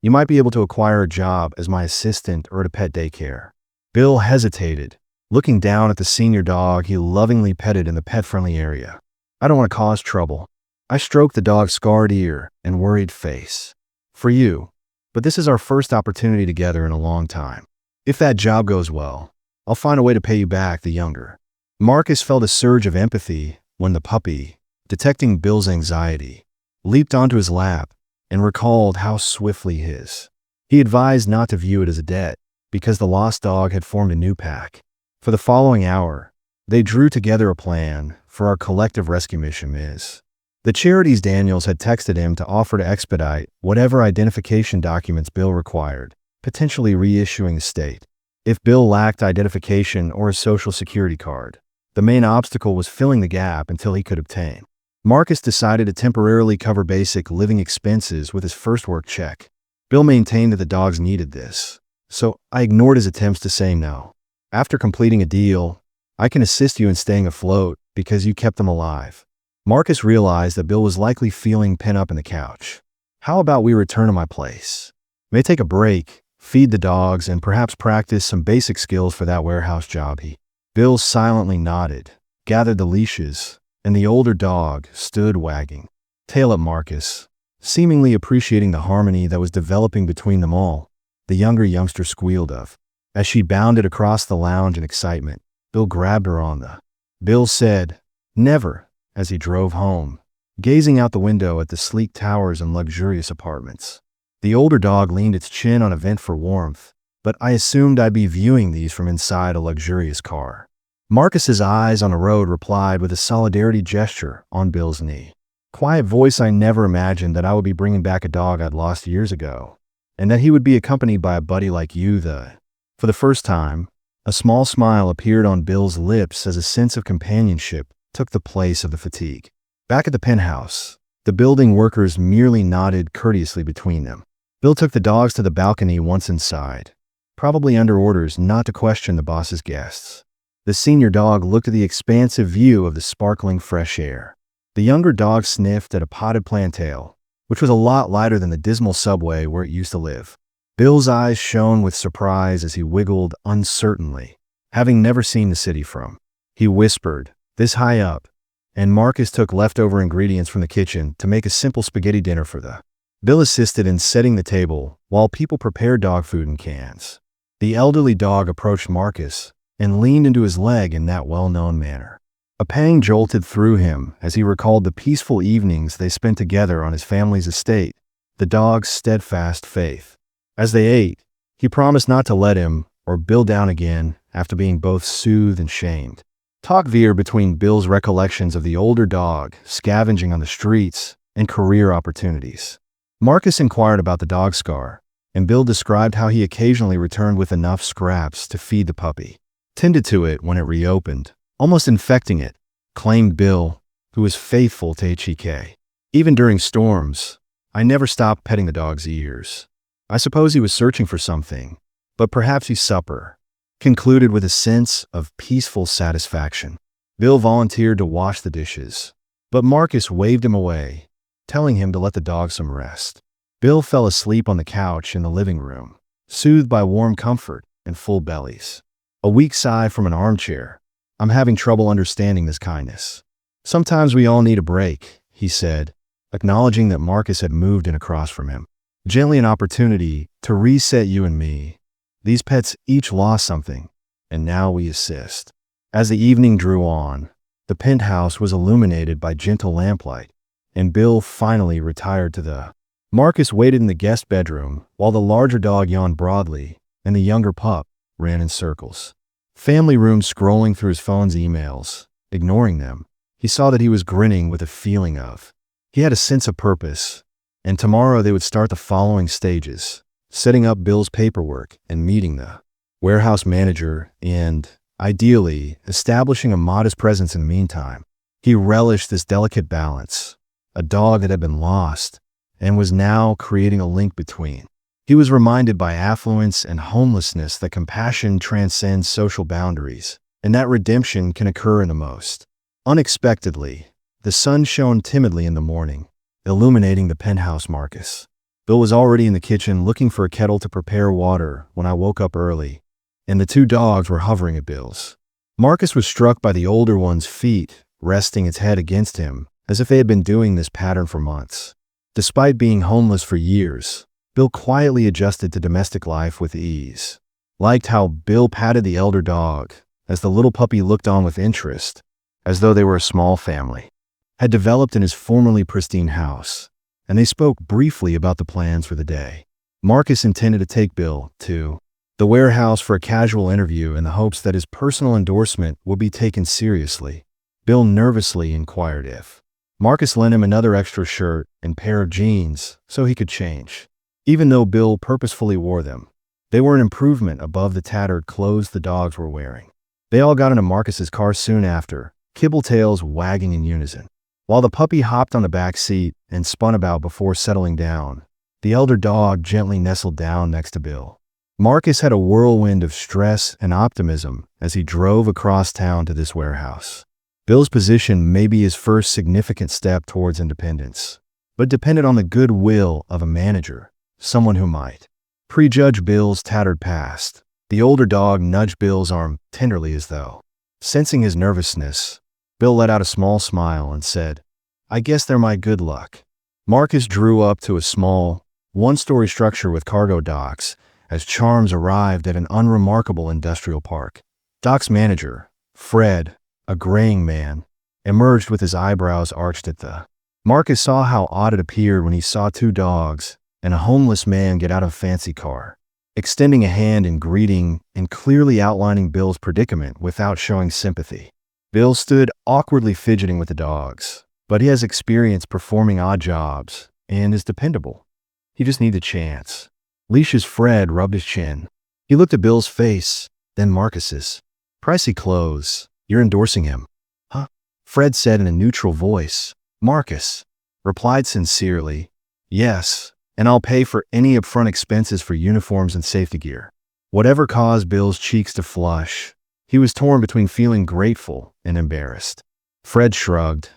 A: you might be able to acquire a job as my assistant or at a pet daycare. Bill hesitated, looking down at the senior dog he lovingly petted in the pet-friendly area. I don't want to cause trouble. I stroked the dog's scarred ear and worried face. For you, but this is our first opportunity together in a long time. If that job goes well, I'll find a way to pay you back the younger. Marcus felt a surge of empathy when the puppy, detecting Bill's anxiety, leaped onto his lap and recalled how swiftly his. He advised not to view it as a debt because the lost dog had formed a new pack. For the following hour, they drew together a plan for our collective rescue mission. The charities Daniels had texted him to offer to expedite whatever identification documents Bill required, potentially reissuing the state. If Bill lacked identification or a social security card, the main obstacle was filling the gap until he could obtain. Marcus decided to temporarily cover basic living expenses with his first work check. Bill maintained that the dogs needed this, so I ignored his attempts to say no. After completing a deal, I can assist you in staying afloat because you kept them alive. Marcus realized that Bill was likely feeling pent up in the couch. How about we return to my place? May take a break, feed the dogs, and perhaps practice some basic skills for that warehouse job. Bill silently nodded, gathered the leashes, and the older dog stood wagging tail at Marcus, seemingly appreciating the harmony that was developing between them all. The younger youngster squealed of. As she bounded across the lounge in excitement, Bill grabbed her on the. Bill said, "Never," as he drove home, gazing out the window at the sleek towers and luxurious apartments. The older dog leaned its chin on a vent for warmth, but I assumed I'd be viewing these from inside a luxurious car. Marcus's eyes on the road replied with a solidarity gesture on Bill's knee. Quiet voice, I never imagined that I would be bringing back a dog I'd lost years ago, and that he would be accompanied by a buddy like you. For the first time, a small smile appeared on Bill's lips as a sense of companionship took the place of the fatigue. Back at the penthouse, the building workers merely nodded courteously between them. Bill took the dogs to the balcony once inside, probably under orders not to question the boss's guests. The senior dog looked at the expansive view of the sparkling fresh air. The younger dog sniffed at a potted plantail, which was a lot lighter than the dismal subway where it used to live. Bill's eyes shone with surprise as he wiggled uncertainly, having never seen the city from. He whispered, "This high up," and Marcus took leftover ingredients from the kitchen to make a simple spaghetti dinner for the. Bill assisted in setting the table while people prepared dog food in cans. The elderly dog approached Marcus and leaned into his leg in that well-known manner. A pang jolted through him as he recalled the peaceful evenings they spent together on his family's estate, the dog's steadfast faith. As they ate, he promised not to let him or Bill down again after being both soothed and shamed. Talk veered between Bill's recollections of the older dog scavenging on the streets and career opportunities. Marcus inquired about the dog scar, and Bill described how he occasionally returned with enough scraps to feed the puppy. Tended to it when it reopened, almost infecting it, claimed Bill, who was faithful to HEK. Even during storms, I never stopped petting the dog's ears. I suppose he was searching for something, but perhaps he's supper. Concluded with a sense of peaceful satisfaction. Bill volunteered to wash the dishes, but Marcus waved him away, telling him to let the dog some rest. Bill fell asleep on the couch in the living room, soothed by warm comfort and full bellies. A weak sigh from an armchair. I'm having trouble understanding this kindness. Sometimes we all need a break, he said, acknowledging that Marcus had moved in across from him. Gently an opportunity to reset you and me. These pets each lost something, and now we assist. As the evening drew on, the penthouse was illuminated by gentle lamplight, and Bill finally retired to the. Marcus waited in the guest bedroom while the larger dog yawned broadly and the younger pup ran in circles. Family room scrolling through his phone's emails, ignoring them, he saw that he was grinning with a feeling of. He had a sense of purpose, and tomorrow they would start the following stages. setting up Bill's paperwork and meeting the warehouse manager and, ideally, establishing a modest presence in the meantime. He relished this delicate balance, a dog that had been lost and was now creating a link between. He was reminded by affluence and homelessness that compassion transcends social boundaries, and that redemption can occur in the most. Unexpectedly, the sun shone timidly in the morning, illuminating the penthouse Marcus. Bill was already in the kitchen looking for a kettle to prepare water when I woke up early, and the two dogs were hovering at Bill's. Marcus was struck by the older one's feet, resting its head against him, as if they had been doing this pattern for months. Despite being homeless for years, Bill quietly adjusted to domestic life with ease. Liked how Bill patted the elder dog, as the little puppy looked on with interest, as though they were a small family. Had developed in his formerly pristine house, and they spoke briefly about the plans for the day. Marcus intended to take Bill to the warehouse for a casual interview in the hopes that his personal endorsement would be taken seriously. Bill nervously inquired if Marcus lent him another extra shirt and pair of jeans so he could change. Even though Bill purposefully wore them, they were an improvement above the tattered clothes the dogs were wearing. They all got into Marcus's car soon after, kibble tails wagging in unison. While the puppy hopped on the back seat and spun about before settling down, the elder dog gently nestled down next to Bill. Marcus had a whirlwind of stress and optimism as he drove across town to this warehouse. Bill's position may be his first significant step towards independence, but depended on the goodwill of a manager, someone who might prejudge Bill's tattered past. The older dog nudged Bill's arm tenderly as though sensing his nervousness. Bill let out a small smile and said, "I guess they're my good luck." Marcus drew up to a small, one-story structure with cargo docks as Charms arrived at an unremarkable industrial park. Dock's manager, Fred, a graying man, emerged with his eyebrows arched at the. Marcus saw how odd it appeared when he saw two dogs and a homeless man get out of a fancy car, extending a hand in greeting and clearly outlining Bill's predicament without showing sympathy. Bill stood awkwardly fidgeting with the dogs, but he has experience performing odd jobs and is dependable. He just needs a chance. Leash's Fred rubbed his chin. He looked at Bill's face, then Marcus's. "Pricey clothes. You're endorsing him." "Huh?" Fred said in a neutral voice. Marcus replied sincerely, "Yes, and I'll pay for any upfront expenses for uniforms and safety gear." Whatever caused Bill's cheeks to flush, he was torn between feeling grateful and embarrassed. Fred shrugged.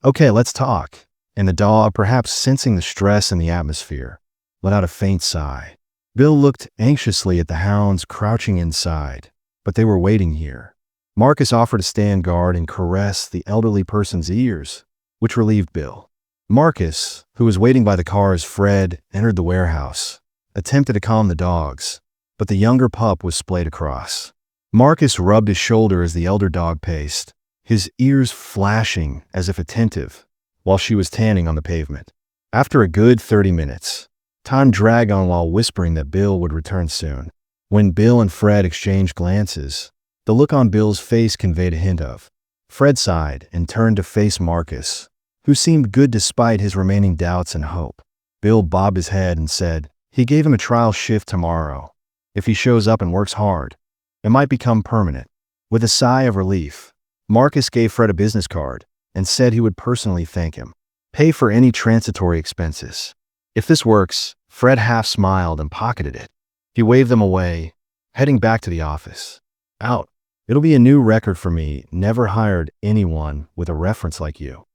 A: "Okay, let's talk." And the dog, perhaps sensing the stress in the atmosphere, let out a faint sigh. Bill looked anxiously at the hounds crouching inside, but they were waiting here. Marcus offered to stand guard and caress the elderly person's ears, which relieved Bill. Marcus, who was waiting by the car as Fred entered the warehouse, attempted to calm the dogs, but the younger pup was splayed across. Marcus rubbed his shoulder as the elder dog paced, his ears flashing as if attentive, while she was tanning on the pavement. After a good 30 minutes, time dragged on while whispering that Bill would return soon. When Bill and Fred exchanged glances, the look on Bill's face conveyed a hint of. Fred sighed and turned to face Marcus, who seemed good despite his remaining doubts and hope. Bill bobbed his head and said he gave him a trial shift tomorrow. If he shows up and works hard, it might become permanent. With a sigh of relief, Marcus gave Fred a business card and said he would personally thank him. Pay for any transitory expenses. If this works, Fred half smiled and pocketed it. He waved them away, heading back to the office. Out. It'll be a new record for me. Never hired anyone with a reference like you.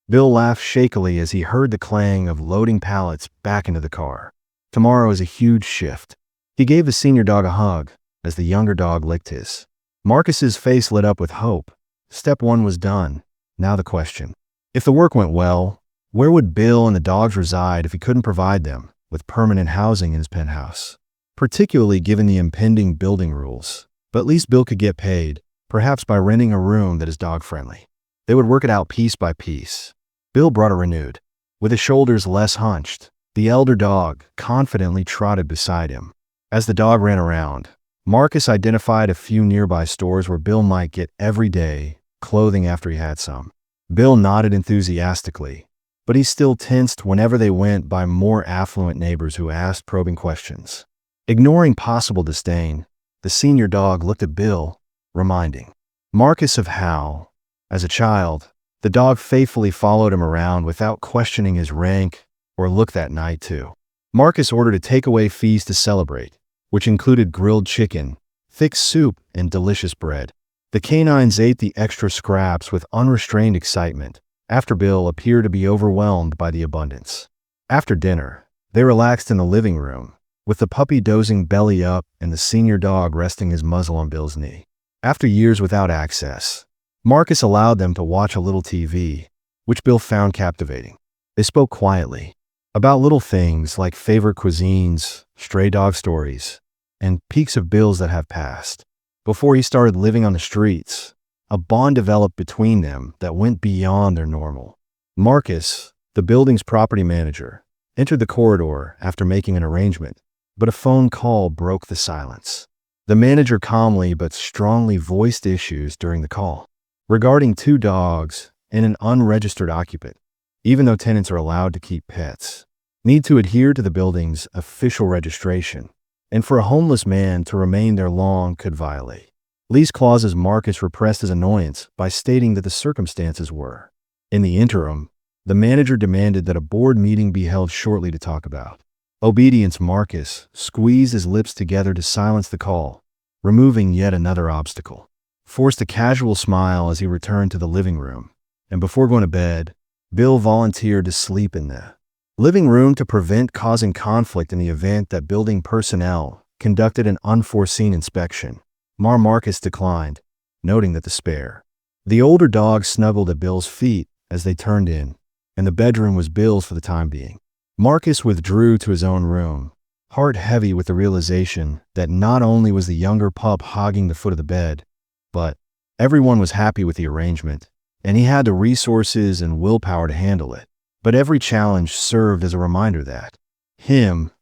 A: Bill laughed shakily as he heard the clang of loading pallets back into the car. Tomorrow is a huge shift. He gave the senior dog a hug as the younger dog licked his. Marcus's face lit up with hope. Step one was done. Now the question. If the work went well, where would Bill and the dogs reside if he couldn't provide them with permanent housing in his penthouse? Particularly given the impending building rules. But at least Bill could get paid, perhaps by renting a room that is dog-friendly. They would work it out piece by piece. Bill brought a renewed. With his shoulders less hunched, the elder dog confidently trotted beside him. As the dog ran around, Marcus identified a few nearby stores where Bill might get everyday clothing after he had some. Bill nodded enthusiastically, but he still tensed whenever they went by more affluent neighbors who asked probing questions. Ignoring possible disdain, the senior dog looked at Bill, reminding Marcus of how, as a child, the dog faithfully followed him around without questioning his rank or look that night too. Marcus ordered a takeaway feast to celebrate, which included grilled chicken, thick soup, and delicious bread. The canines ate the extra scraps with unrestrained excitement, after Bill appeared to be overwhelmed by the abundance. After dinner, they relaxed in the living room, with the puppy dozing belly up and the senior dog resting his muzzle on Bill's knee. After years without access, Marcus allowed them to watch a little TV, which Bill found captivating. They spoke quietly about little things like favorite cuisines, stray dog stories, and peaks of bills that have passed. Before he started living on the streets, a bond developed between them that went beyond their normal. Marcus, the building's property manager, entered the corridor after making an arrangement, but a phone call broke the silence. The manager calmly but strongly voiced issues during the call regarding 2 dogs and an unregistered occupant. Even though tenants are allowed to keep pets, need to adhere to the building's official registration, and for a homeless man to remain there long could violate lease clauses. Marcus repressed his annoyance by stating that the circumstances were. In the interim, the manager demanded that a board meeting be held shortly to talk about. Obedience. Marcus squeezed his lips together to silence the call, removing yet another obstacle. Forced a casual smile as he returned to the living room, and before going to bed, Bill volunteered to sleep in the living room to prevent causing conflict in the event that building personnel conducted an unforeseen inspection. Marcus declined, noting that the older dog snuggled at Bill's feet as they turned in, and the bedroom was Bill's for the time being. Marcus withdrew to his own room, heart heavy with the realization that not only was the younger pup hogging the foot of the bed, but everyone was happy with the arrangement, and he had the resources and willpower to handle it. But every challenge served as a reminder that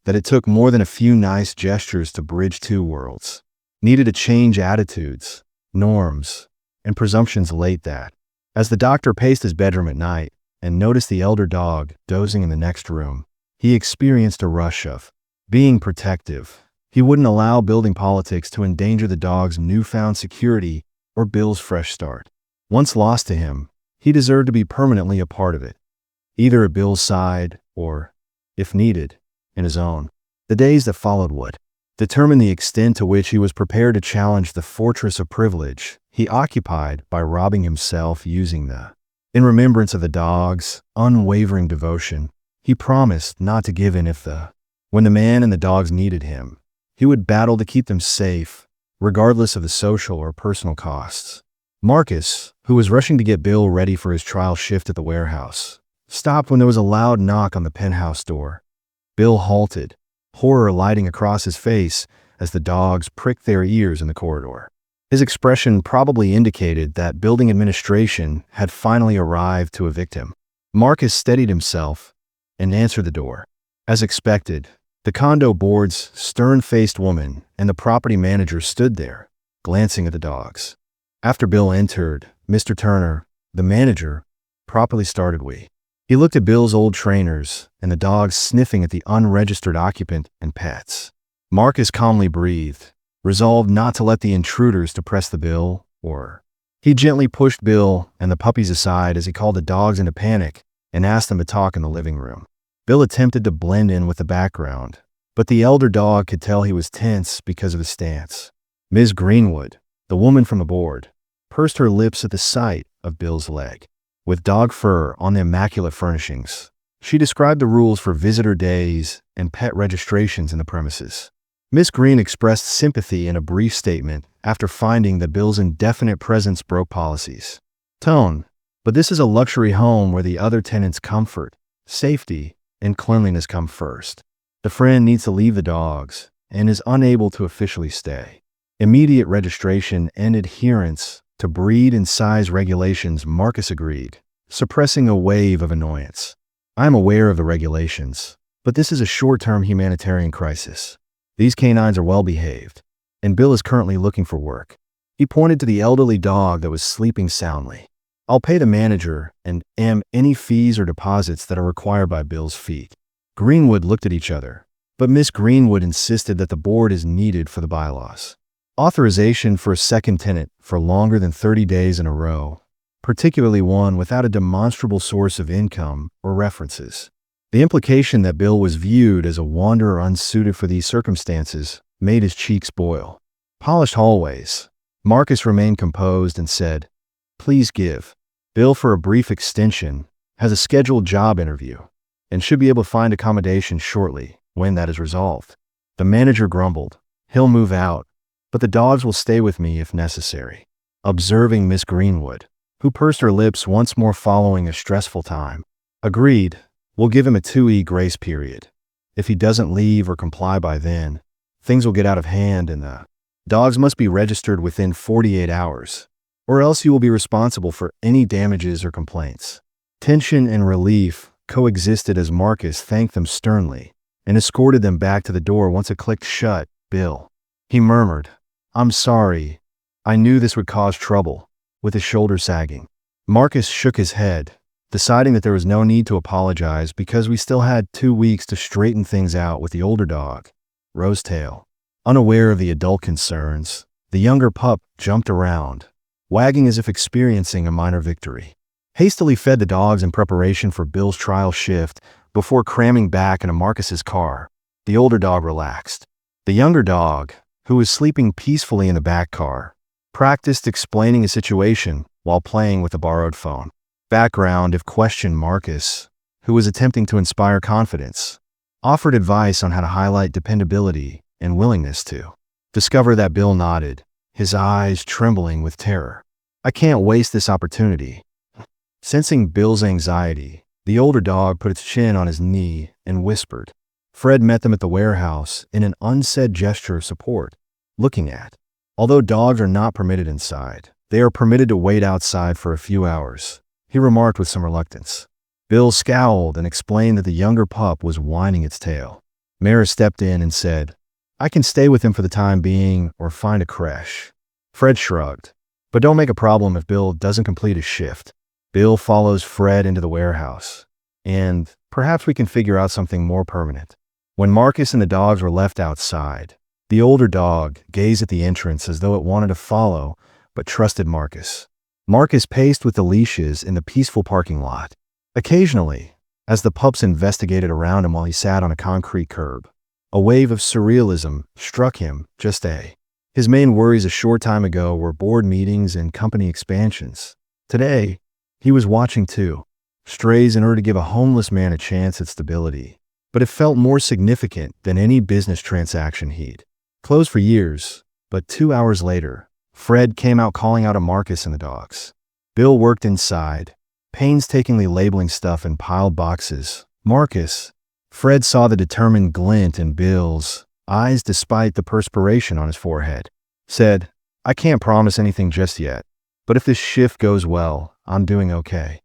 A: it took more than a few nice gestures to bridge 2 worlds. Needed to change attitudes, norms, and presumptions late that. As the doctor paced his bedroom at night and noticed the elder dog dozing in the next room, he experienced a rush of being protective. He wouldn't allow building politics to endanger the dog's newfound security or Bill's fresh start. Once lost to him, he deserved to be permanently a part of it, either at Bill's side or, if needed, in his own. The days that followed would determine the extent to which he was prepared to challenge the fortress of privilege he occupied by robbing himself using the. In remembrance of the dog's unwavering devotion, he promised not to give in when the man and the dogs needed him, he would battle to keep them safe, regardless of the social or personal costs. Marcus, who was rushing to get Bill ready for his trial shift at the warehouse, stopped when there was a loud knock on the penthouse door. Bill halted, horror lighting across his face as the dogs pricked their ears in the corridor. His expression probably indicated that building administration had finally arrived to evict him. Marcus steadied himself and answered the door. As expected, the condo board's stern-faced woman and the property manager stood there, glancing at the dogs. After Bill entered, Mr. Turner, the manager, properly started He looked at Bill's old trainers and the dogs sniffing at the unregistered occupant and pets. Marcus calmly breathed, resolved not to let the intruders depress the bill, or. He gently pushed Bill and the puppies aside as he called the dogs into panic and asked them to talk in the living room. Bill attempted to blend in with the background, but the elder dog could tell he was tense because of his stance. Ms. Greenwood, the woman from the board, pursed her lips at the sight of Bill's leg. With dog fur on the immaculate furnishings, she described the rules for visitor days and pet registrations in the premises. Miss Green expressed sympathy in a brief statement after finding that Bill's indefinite presence broke policies. But this is a luxury home where the other tenants' comfort, safety, and cleanliness come first. The friend needs to leave the dogs and is unable to officially stay. Immediate registration and adherence to breed and size regulations. Marcus agreed, suppressing a wave of annoyance. I am aware of the regulations, but this is a short-term humanitarian crisis. These canines are well behaved, and Bill is currently looking for work. He pointed to the elderly dog that was sleeping soundly. I'll pay the manager and any fees or deposits that are required by Bill's feet. Greenwood looked at each other, but Miss Greenwood insisted that the board is needed for the bylaws. Authorization for a second tenant for longer than 30 days in a row, particularly one without a demonstrable source of income or references. The implication that Bill was viewed as a wanderer unsuited for these circumstances made his cheeks boil. Polished hallways. Marcus remained composed and said, "Please give. Bill, for a brief extension, has a scheduled job interview and should be able to find accommodation shortly when that is resolved." The manager grumbled, "He'll move out, but the dogs will stay with me if necessary." Observing Miss Greenwood, who pursed her lips once more following a stressful time, agreed, "We'll give him a 2E grace period. If he doesn't leave or comply by then, things will get out of hand and the dogs must be registered within 48 hours, or else you will be responsible for any damages or complaints." Tension and relief coexisted as Marcus thanked them sternly and escorted them back to the door once it clicked shut. "Bill," he murmured, "I'm sorry. I knew this would cause trouble," with his shoulders sagging. Marcus shook his head, deciding that there was no need to apologize because we still had 2 weeks to straighten things out with the older dog, Rosetail. Unaware of the adult concerns, the younger pup jumped around, wagging as if experiencing a minor victory. Hastily fed the dogs in preparation for Bill's trial shift before cramming back into Marcus's car. The older dog relaxed. The younger dog, who was sleeping peacefully in the back car, practiced explaining his situation while playing with the borrowed phone. Background if questioned Marcus, who was attempting to inspire confidence, offered advice on how to highlight dependability and willingness to. Discover that Bill nodded, his eyes trembling with terror. "I can't waste this opportunity." Sensing Bill's anxiety, the older dog put its chin on his knee and whispered. Fred met them at the warehouse in an unsaid gesture of support, looking at. "Although dogs are not permitted inside, they are permitted to wait outside for a few hours," he remarked with some reluctance. Bill scowled and explained that the younger pup was whining its tail. Mara stepped in and said, "I can stay with him for the time being or find a creche." Fred shrugged, "But don't make a problem if Bill doesn't complete his shift." Bill follows Fred into the warehouse, and perhaps we can figure out something more permanent. When Marcus and the dogs were left outside, the older dog gazed at the entrance as though it wanted to follow, but trusted Marcus. Marcus paced with the leashes in the peaceful parking lot. Occasionally, as the pups investigated around him while he sat on a concrete curb, a wave of surrealism struck him. His main worries a short time ago were board meetings and company expansions. Today, he was watching two strays in order to give a homeless man a chance at stability, but it felt more significant than any business transaction he'd closed for years. But 2 hours later, Fred came out calling out at Marcus and the dogs. Bill worked inside, painstakingly labeling stuff in piled boxes. Fred saw the determined glint in Bill's eyes despite the perspiration on his forehead, said, "I can't promise anything just yet, but if this shift goes well, I'm doing okay."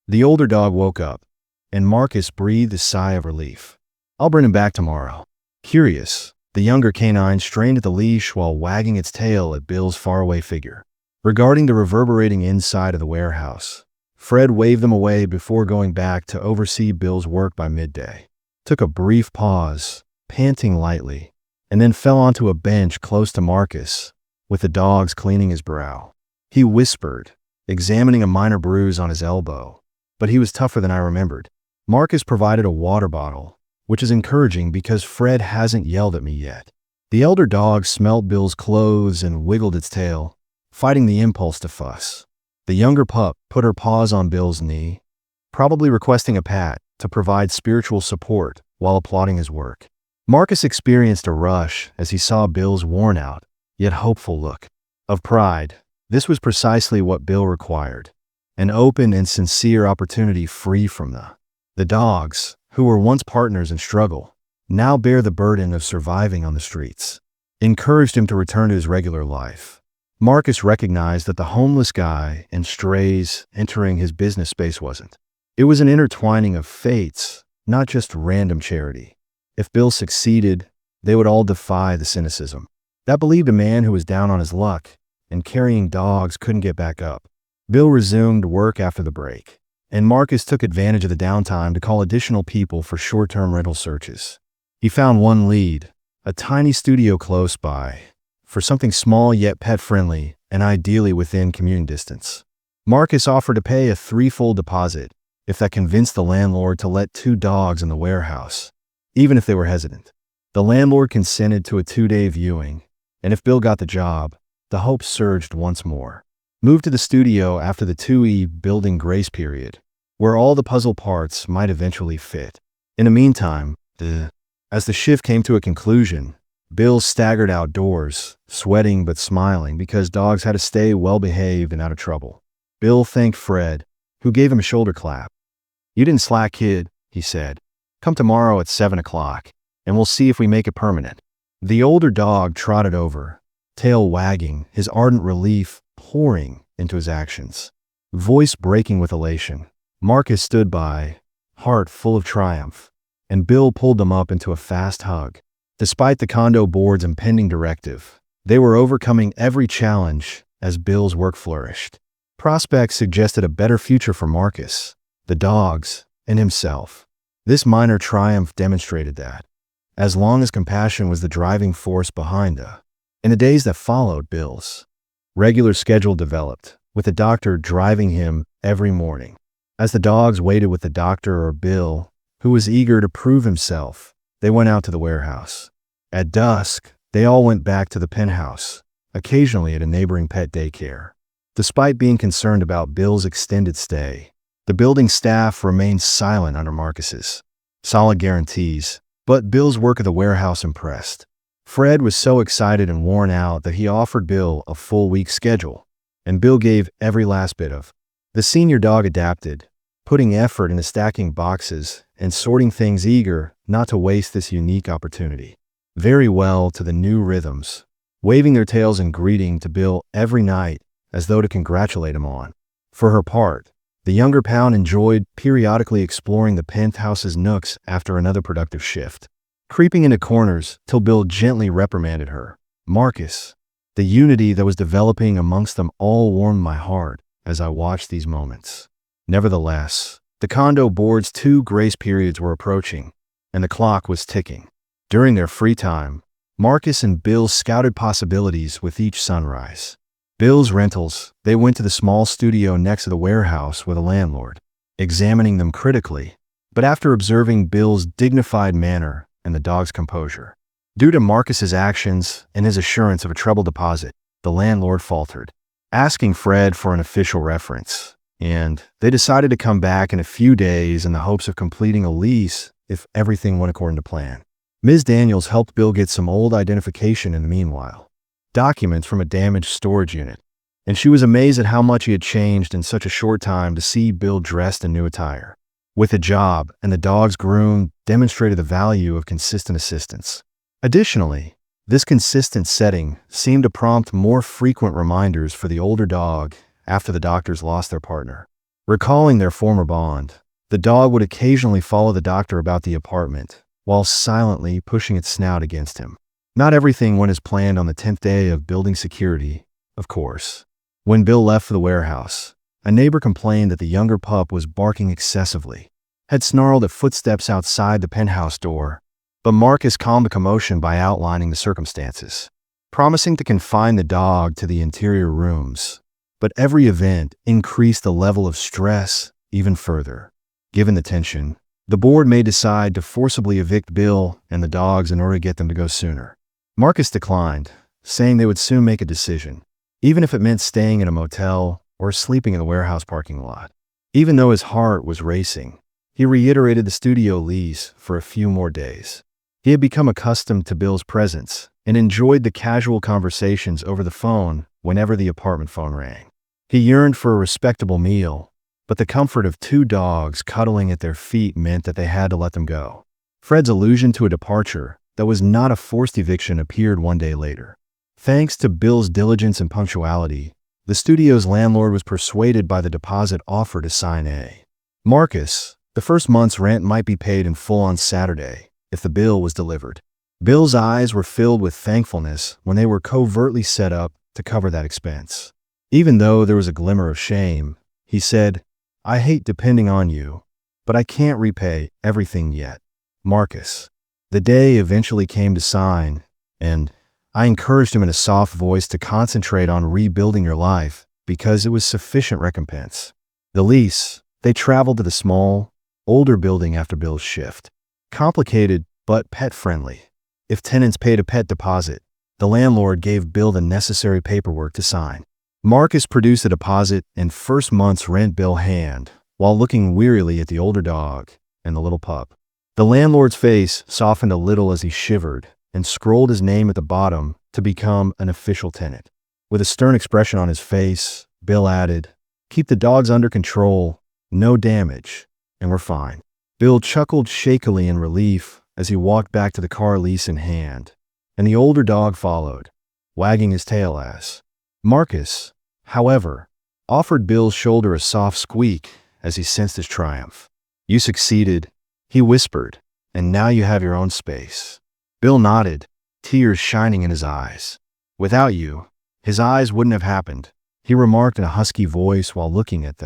A: The older dog woke up, and Marcus breathed a sigh of relief. "I'll bring him back tomorrow." Curious, the younger canine strained at the leash while wagging its tail at Bill's faraway figure. Regarding the reverberating inside of the warehouse, Fred waved them away before going back to oversee Bill's work by midday. Took a brief pause, panting lightly, and then fell onto a bench close to Marcus, with the dogs cleaning his brow. He whispered, examining a minor bruise on his elbow, but he was tougher than I remembered. Marcus provided a water bottle, which is encouraging because Fred hasn't yelled at me yet. The elder dog smelled Bill's clothes and wiggled its tail, fighting the impulse to fuss. The younger pup put her paws on Bill's knee, probably requesting a pat to provide spiritual support while applauding his work. Marcus experienced a rush as he saw Bill's worn-out, yet hopeful look of pride. This was precisely what Bill required, an open and sincere opportunity free from the dogs, who were once partners in struggle, now bear the burden of surviving on the streets. Encouraged him to return to his regular life. Marcus recognized that the homeless guy and strays entering his business space wasn't. It was an intertwining of fates, not just random charity. If Bill succeeded, they would all defy the cynicism that believed a man who was down on his luck and carrying dogs couldn't get back up. Bill resumed work after the break, and Marcus took advantage of the downtime to call additional people for short-term rental searches. He found one lead, a tiny studio close by, for something small yet pet-friendly and ideally within commuting distance. Marcus offered to pay a threefold deposit if that convinced the landlord to let 2 dogs in the warehouse, even if they were hesitant. The landlord consented to a 2-day viewing, and if Bill got the job, the hope surged once more. Moved to the studio after the 2E building grace period, where all the puzzle parts might eventually fit. In the meantime, as the shift came to a conclusion, Bill staggered outdoors, sweating but smiling because dogs had to stay well-behaved and out of trouble. Bill thanked Fred, who gave him a shoulder clap. "You didn't slack, kid," he said. "Come tomorrow at 7 o'clock, and we'll see if we make it permanent." The older dog trotted over, tail wagging, his ardent relief pouring into his actions. Voice breaking with elation, Marcus stood by, heart full of triumph, and Bill pulled them up into a fast hug. Despite the condo board's impending directive, they were overcoming every challenge as Bill's work flourished. Prospects suggested a better future for Marcus, the dogs, and himself. This minor triumph demonstrated that, as long as compassion was the driving force behind in the days that followed, Bill's regular schedule developed, with the doctor driving him every morning. As the dogs waited with the doctor or Bill, who was eager to prove himself, they went out to the warehouse. At dusk, they all went back to the penthouse, occasionally at a neighboring pet daycare. Despite being concerned about Bill's extended stay, the building staff remained silent under Marcus's solid guarantees, but Bill's work at the warehouse impressed. Fred was so excited and worn out that he offered Bill a full week schedule, and Bill gave every last bit of. The senior dog adapted, putting effort into stacking boxes and sorting things, eager not to waste this unique opportunity. Very well to the new rhythms, waving their tails in greeting to Bill every night as though to congratulate him on. For her part, the younger pound enjoyed periodically exploring the penthouse's nooks after another productive shift, creeping into corners till Bill gently reprimanded her. Marcus, the unity that was developing amongst them all warmed my heart as I watched these moments. Nevertheless, the condo board's 2 grace periods were approaching, and the clock was ticking. During their free time, Marcus and Bill scouted possibilities with each sunrise. Bill's rentals, they went to the small studio next to the warehouse with a landlord, examining them critically, but after observing Bill's dignified manner and the dog's composure. Due to Marcus's actions and his assurance of a treble deposit, the landlord faltered, asking Fred for an official reference, and they decided to come back in a few days in the hopes of completing a lease if everything went according to plan. Ms. Daniels helped Bill get some old identification in the meanwhile, documents from a damaged storage unit, and she was amazed at how much he had changed in such a short time to see Bill dressed in new attire. With a job and the dog's groom demonstrated the value of consistent assistance. Additionally, this consistent setting seemed to prompt more frequent reminders for the older dog after the doctors lost their partner. Recalling their former bond, the dog would occasionally follow the doctor about the apartment, while silently pushing its snout against him. Not everything went as planned on the 10th day of building security, of course. When Bill left for the warehouse, a neighbor complained that the younger pup was barking excessively, had snarled at footsteps outside the penthouse door, but Marcus calmed the commotion by outlining the circumstances, promising to confine the dog to the interior rooms. But every event increased the level of stress even further. Given the tension, the board may decide to forcibly evict Bill and the dogs in order to get them to go sooner. Marcus declined, saying they would soon make a decision, even if it meant staying in a motel or sleeping in the warehouse parking lot. Even though his heart was racing, he reiterated the studio lease for a few more days. He had become accustomed to Bill's presence and enjoyed the casual conversations over the phone whenever the apartment phone rang. He yearned for a respectable meal, but the comfort of 2 dogs cuddling at their feet meant that they had to let them go. Fred's allusion to a departure that was not a forced eviction appeared one day later. Thanks to Bill's diligence and punctuality, the studio's landlord was persuaded by the deposit offer to sign a. Marcus, the first month's rent might be paid in full on Saturday if the bill was delivered. Bill's eyes were filled with thankfulness when they were covertly set up to cover that expense. Even though there was a glimmer of shame, he said, "I hate depending on you, but I can't repay everything yet, Marcus." The day eventually came to sign, and I encouraged him in a soft voice to concentrate on rebuilding your life because it was sufficient recompense. The lease, they traveled to the small, older building after Bill's shift. Complicated, but pet-friendly. If tenants paid a pet deposit, the landlord gave Bill the necessary paperwork to sign. Marcus produced the deposit and first month's rent bill hand while looking wearily at the older dog and the little pup. The landlord's face softened a little as he shivered and scrolled his name at the bottom to become an official tenant. With a stern expression on his face, Bill added, "Keep the dogs under control, no damage, and we're fine." Bill chuckled shakily in relief as he walked back to the car lease in hand, and the older dog followed, wagging his tail as. Marcus, however, offered Bill's shoulder a soft squeak as he sensed his triumph. "You succeeded," he whispered, "and now you have your own space." Bill nodded, tears shining in his eyes. "Without you, his eyes wouldn't have happened," he remarked in a husky voice while looking at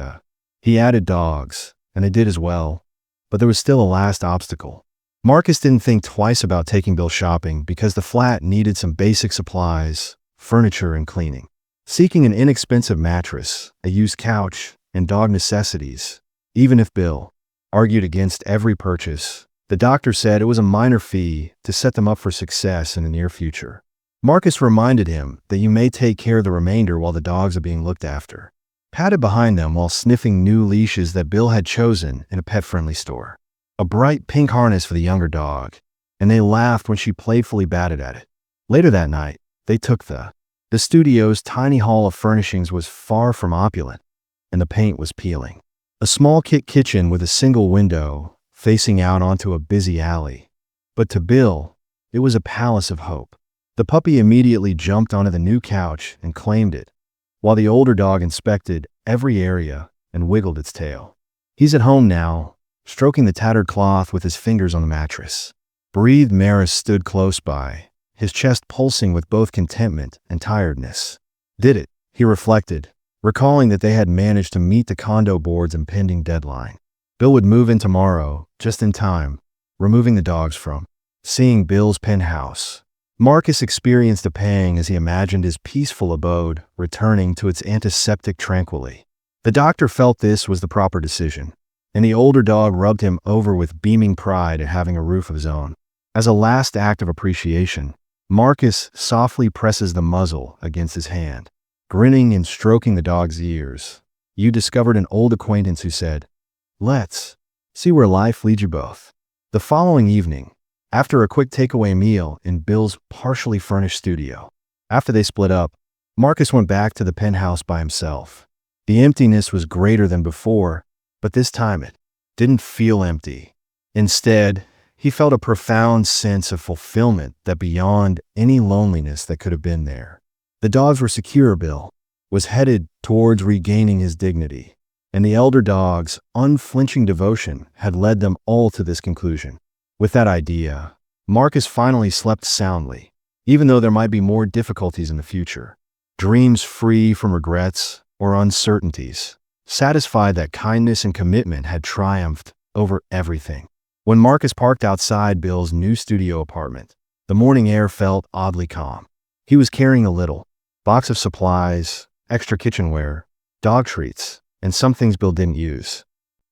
A: He added dogs, and they did as well, but there was still a last obstacle. Marcus didn't think twice about taking Bill shopping because the flat needed some basic supplies, furniture, and cleaning. Seeking an inexpensive mattress, a used couch, and dog necessities, even if Bill argued against every purchase, the doctor said it was a minor fee to set them up for success in the near future. Marcus reminded him that you may take care of the remainder while the dogs are being looked after. Patted behind them while sniffing new leashes that Bill had chosen in a pet-friendly store. A bright pink harness for the younger dog, and they laughed when she playfully batted at it. Later that night, they took the studio's tiny hall of furnishings was far from opulent, and the paint was peeling. A small kitchen with a single window facing out onto a busy alley. But to Bill, it was a palace of hope. The puppy immediately jumped onto the new couch and claimed it, while the older dog inspected every area and wiggled its tail. He's at home now, stroking the tattered cloth with his fingers on the mattress. Breathed Maris stood close by, his chest pulsing with both contentment and tiredness. Did it, he reflected, recalling that they had managed to meet the condo board's impending deadline. Bill would move in tomorrow, just in time, removing the dogs from seeing Bill's penthouse. Marcus experienced a pang as he imagined his peaceful abode returning to its antiseptic tranquility. The doctor felt this was the proper decision, and the older dog rubbed him over with beaming pride at having a roof of his own. As a last act of appreciation, Marcus softly presses the muzzle against his hand, grinning and stroking the dog's ears. You discovered an old acquaintance who said, "Let's see where life leads you both." The following evening, after a quick takeaway meal in Bill's partially furnished studio, after they split up, Marcus went back to the penthouse by himself. The emptiness was greater than before, but this time it didn't feel empty. Instead, he felt a profound sense of fulfillment that beyond any loneliness that could have been there. The dogs were secure. Bill was headed towards regaining his dignity, and the elder dog's unflinching devotion had led them all to this conclusion. With that idea, Marcus finally slept soundly, even though there might be more difficulties in the future. Dreams free from regrets or uncertainties, satisfied that kindness and commitment had triumphed over everything. When Marcus parked outside Bill's new studio apartment, the morning air felt oddly calm. He was carrying a little box of supplies, extra kitchenware, dog treats, and some things Bill didn't use,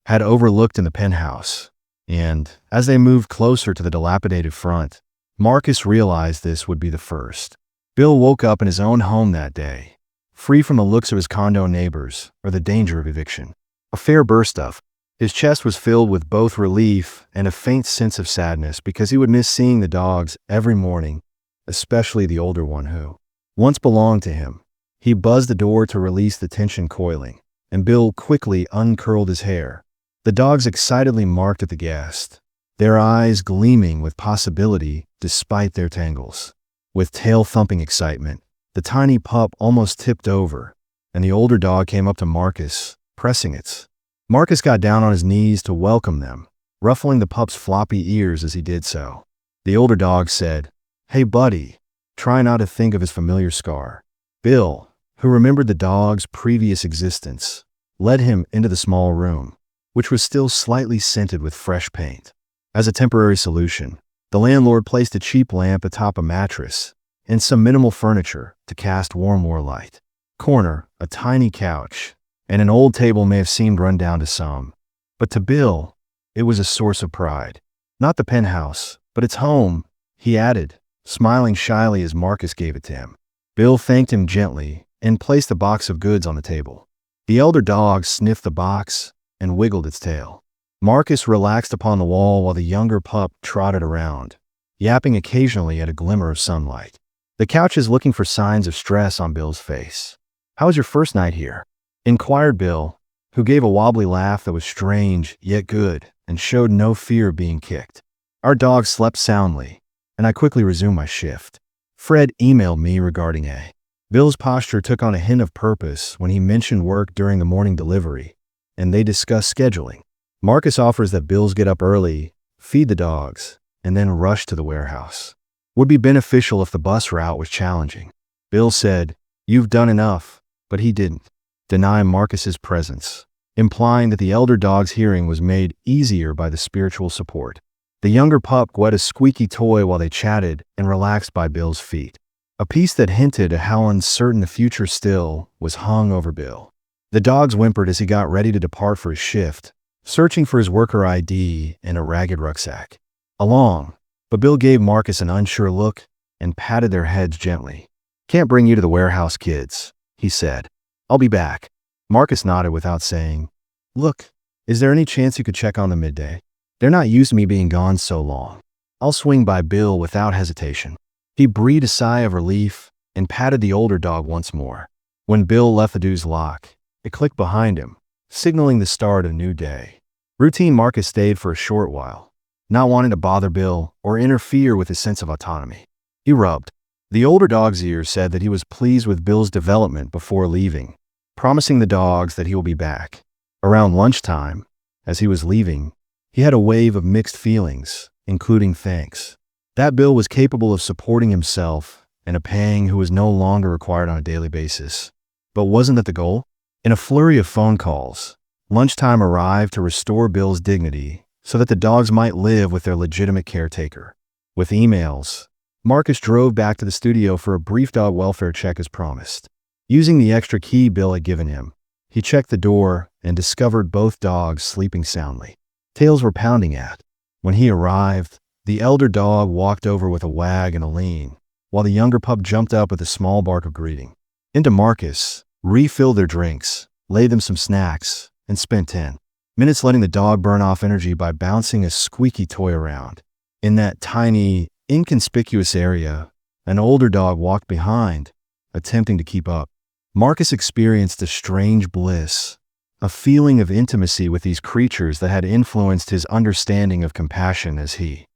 A: had overlooked in the penthouse. And as they moved closer to the dilapidated front, Marcus realized this would be the first. Bill woke up in his own home that day, free from the looks of his condo neighbors or the danger of eviction. A fair burst of his chest was filled with both relief and a faint sense of sadness because he would miss seeing the dogs every morning, especially the older one who once belonged to him. He buzzed the door to release the tension coiling, and Bill quickly uncurled his hair. The dogs excitedly marked at the guest, their eyes gleaming with possibility despite their tangles. With tail-thumping excitement, the tiny pup almost tipped over, and the older dog came up to Marcus, pressing it. Marcus got down on his knees to welcome them, ruffling the pup's floppy ears as he did so. The older dog said, "Hey buddy," trying not to think of his familiar scar. Bill, who remembered the dog's previous existence, led him into the small room, which was still slightly scented with fresh paint. As a temporary solution, The landlord placed a cheap lamp atop a mattress and some minimal furniture to cast warm light. Corner, a tiny couch, and an old table may have seemed run down to some, but to Bill, it was a source of pride. Not the penthouse, but its home, he added, smiling shyly as Marcus gave it to him. Bill thanked him gently and placed a box of goods on the table. The elder dog sniffed the box and wiggled its tail. Marcus relaxed upon the wall while the younger pup trotted around, yapping occasionally at a glimmer of sunlight. The couch is looking for signs of stress on Bill's face. "How was your first night here?" inquired Bill, who gave a wobbly laugh that was strange yet good and showed no fear of being kicked. "Our dog slept soundly, and I quickly resumed my shift. Fred emailed me regarding a." Bill's posture took on a hint of purpose when he mentioned work during the morning delivery, and they discussed scheduling. Marcus offers that Bills get up early, feed the dogs, and then rush to the warehouse. Would be beneficial if the bus route was challenging. Bill said, "You've done enough," but he didn't deny Marcus's presence, implying that the elder dog's hearing was made easier by the spiritual support. The younger pup wet a squeaky toy while they chatted and relaxed by Bill's feet. A piece that hinted at how uncertain the future still was hung over Bill. The dogs whimpered as he got ready to depart for his shift, searching for his worker ID and a ragged rucksack. Along, but Bill gave Marcus an unsure look and patted their heads gently. "Can't bring you to the warehouse, kids," he said. "I'll be back." Marcus nodded without saying, "Look, is there any chance you could check on them midday? They're not used to me being gone so long." "I'll swing by Bill," without hesitation. He breathed a sigh of relief and patted the older dog once more. When Bill left the dude's lock, it clicked behind him, signaling the start of a new day. Routine. Marcus stayed for a short while, not wanting to bother Bill or interfere with his sense of autonomy. He rubbed the older dog's ears, said that he was pleased with Bill's development before leaving, promising the dogs that he will be back. Around lunchtime, as he was leaving, he had a wave of mixed feelings, including thanks. That Bill was capable of supporting himself and a pang who was no longer required on a daily basis. But wasn't that the goal? In a flurry of phone calls, lunchtime arrived to restore Bill's dignity so that the dogs might live with their legitimate caretaker. With emails, Marcus drove back to the studio for a brief dog welfare check as promised. Using the extra key Bill had given him, he checked the door and discovered both dogs sleeping soundly. Tails were pounding at. When he arrived, the elder dog walked over with a wag and a lean, while the younger pup jumped up with a small bark of greeting. Into Marcus, refilled their drinks, laid them some snacks, and spent 10 minutes letting the dog burn off energy by bouncing a squeaky toy around. In that tiny, inconspicuous area, an older dog walked behind, attempting to keep up. Marcus experienced a strange bliss, a feeling of intimacy with these creatures that had influenced his understanding of compassion as he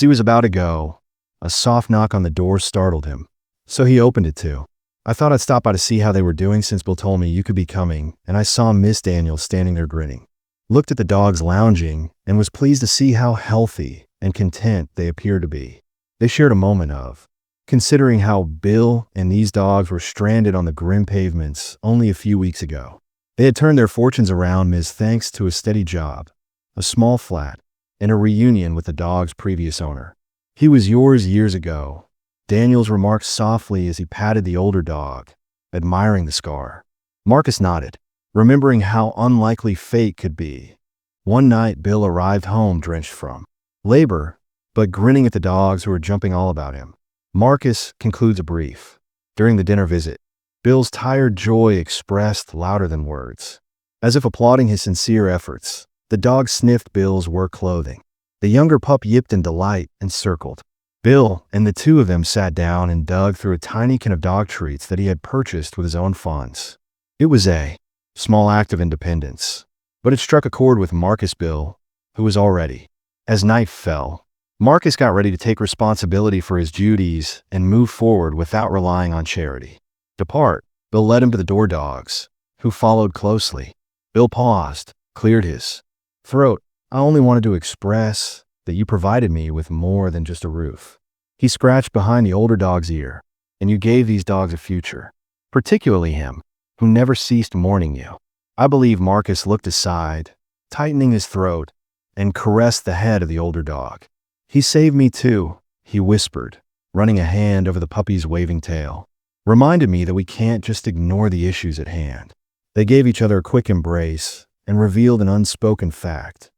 A: was about to go. A soft knock on the door startled him, so he opened it too. "I thought I'd stop by to see how they were doing since Bill told me you could be coming, and I saw Miss Daniels standing there grinning." Looked at the dogs lounging and was pleased to see how healthy and content they appeared to be. They shared a moment of, considering how Bill and these dogs were stranded on the grim pavements only a few weeks ago. They had turned their fortunes around thanks to a steady job, a small flat, and a reunion with the dog's previous owner. "He was yours years ago," Daniels remarked softly as he patted the older dog, admiring the scar. Marcus nodded, remembering how unlikely fate could be. One night, Bill arrived home drenched from labor, but grinning at the dogs who were jumping all about him. Marcus concludes a brief. During the dinner visit, Bill's tired joy expressed louder than words. As if applauding his sincere efforts, the dog sniffed Bill's work clothing. The younger pup yipped in delight and circled. Bill and the two of them sat down and dug through a tiny can of dog treats that he had purchased with his own funds. It was a small act of independence, but it struck a chord with Marcus Bill, who was all ready. As night fell, Marcus got ready to take responsibility for his duties and move forward without relying on charity. Depart, Bill led him to the door dogs, who followed closely. Bill paused, cleared his throat. "I only wanted to express that you provided me with more than just a roof." He scratched behind the older dog's ear. "And you gave these dogs a future, particularly him, who never ceased mourning you." I believe Marcus looked aside, tightening his throat, and caressed the head of the older dog. "He saved me too," he whispered, running a hand over the puppy's waving tail. "Reminded me that we can't just ignore the issues at hand." They gave each other a quick embrace and revealed an unspoken fact.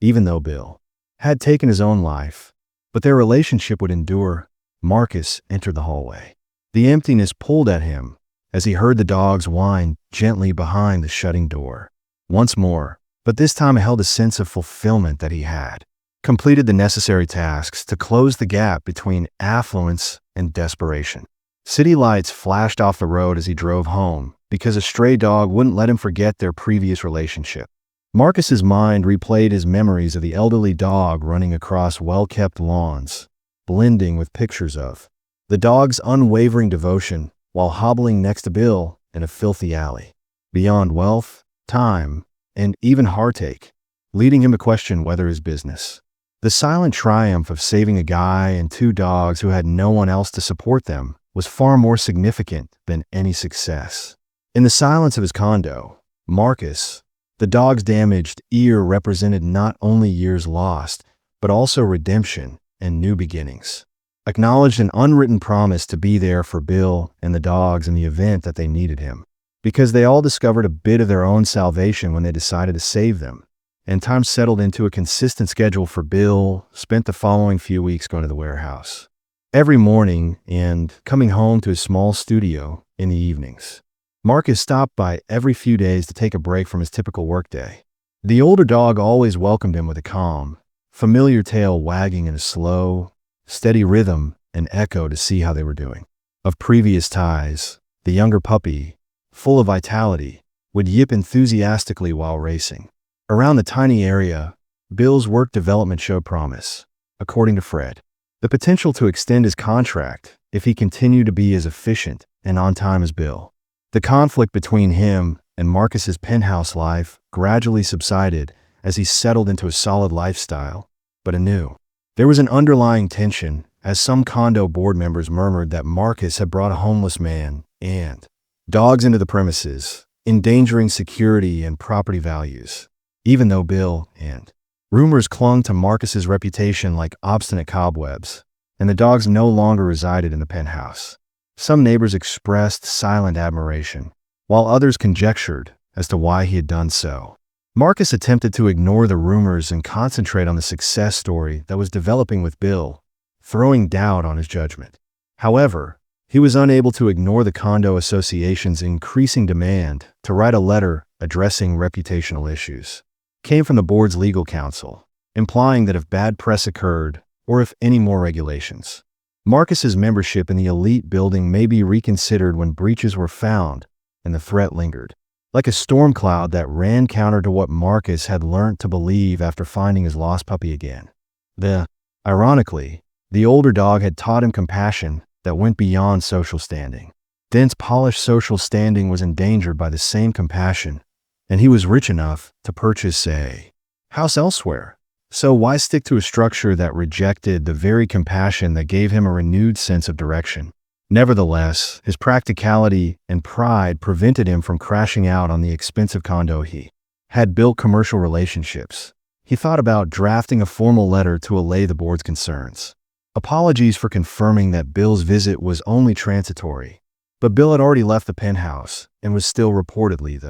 A: Even though Bill had taken his own life, but their relationship would endure, Marcus entered the hallway. The emptiness pulled at him as he heard the dogs whine gently behind the shutting door. Once more, but this time it held a sense of fulfillment that he had completed the necessary tasks to close the gap between affluence and desperation. City lights flashed off the road as he drove home because a stray dog wouldn't let him forget their previous relationship. Marcus's mind replayed his memories of the elderly dog running across well-kept lawns, blending with pictures of the dog's unwavering devotion while hobbling next to Bill in a filthy alley. Beyond wealth, time, and even heartache, leading him to question whether his business. The silent triumph of saving a guy and two dogs who had no one else to support them was far more significant than any success. In the silence of his condo, Marcus, the dog's damaged ear, represented not only years lost, but also redemption and new beginnings. Acknowledged an unwritten promise to be there for Bill and the dogs in the event that they needed him, because they all discovered a bit of their own salvation when they decided to save them. And time settled into a consistent schedule for Bill, spent the following few weeks going to the warehouse every morning and coming home to his small studio in the evenings. Marcus stopped by every few days to take a break from his typical workday. The older dog always welcomed him with a calm, familiar tail wagging in a slow, steady rhythm and echo to see how they were doing. Of previous ties, the younger puppy, full of vitality, would yip enthusiastically while racing. Around the tiny area, Bill's work development showed promise. According to Fred, the potential to extend his contract if he continued to be as efficient and on time as Bill. The conflict between him and Marcus's penthouse life gradually subsided as he settled into a solid lifestyle, but anew, there was an underlying tension as some condo board members murmured that Marcus had brought a homeless man and dogs into the premises, endangering security and property values. Even though Bill and rumors clung to Marcus's reputation like obstinate cobwebs, and the dogs no longer resided in the penthouse. Some neighbors expressed silent admiration, while others conjectured as to why he had done so. Marcus attempted to ignore the rumors and concentrate on the success story that was developing with Bill, throwing doubt on his judgment. However, he was unable to ignore the condo association's increasing demand to write a letter addressing reputational issues. Came from the board's legal counsel, implying that if bad press occurred, or if any more regulations, Marcus's membership in the elite building may be reconsidered when breaches were found and the threat lingered. Like a storm cloud that ran counter to what Marcus had learned to believe after finding his lost puppy again. Ironically, the older dog had taught him compassion that went beyond social standing. Dense, polished social standing was endangered by the same compassion, and he was rich enough to purchase a house elsewhere. So why stick to a structure that rejected the very compassion that gave him a renewed sense of direction? Nevertheless, his practicality and pride prevented him from crashing out on the expensive condo he had built. Commercial relationships. He thought about drafting a formal letter to allay the board's concerns. Apologies for confirming that Bill's visit was only transitory, but Bill had already left the penthouse and was still reportedly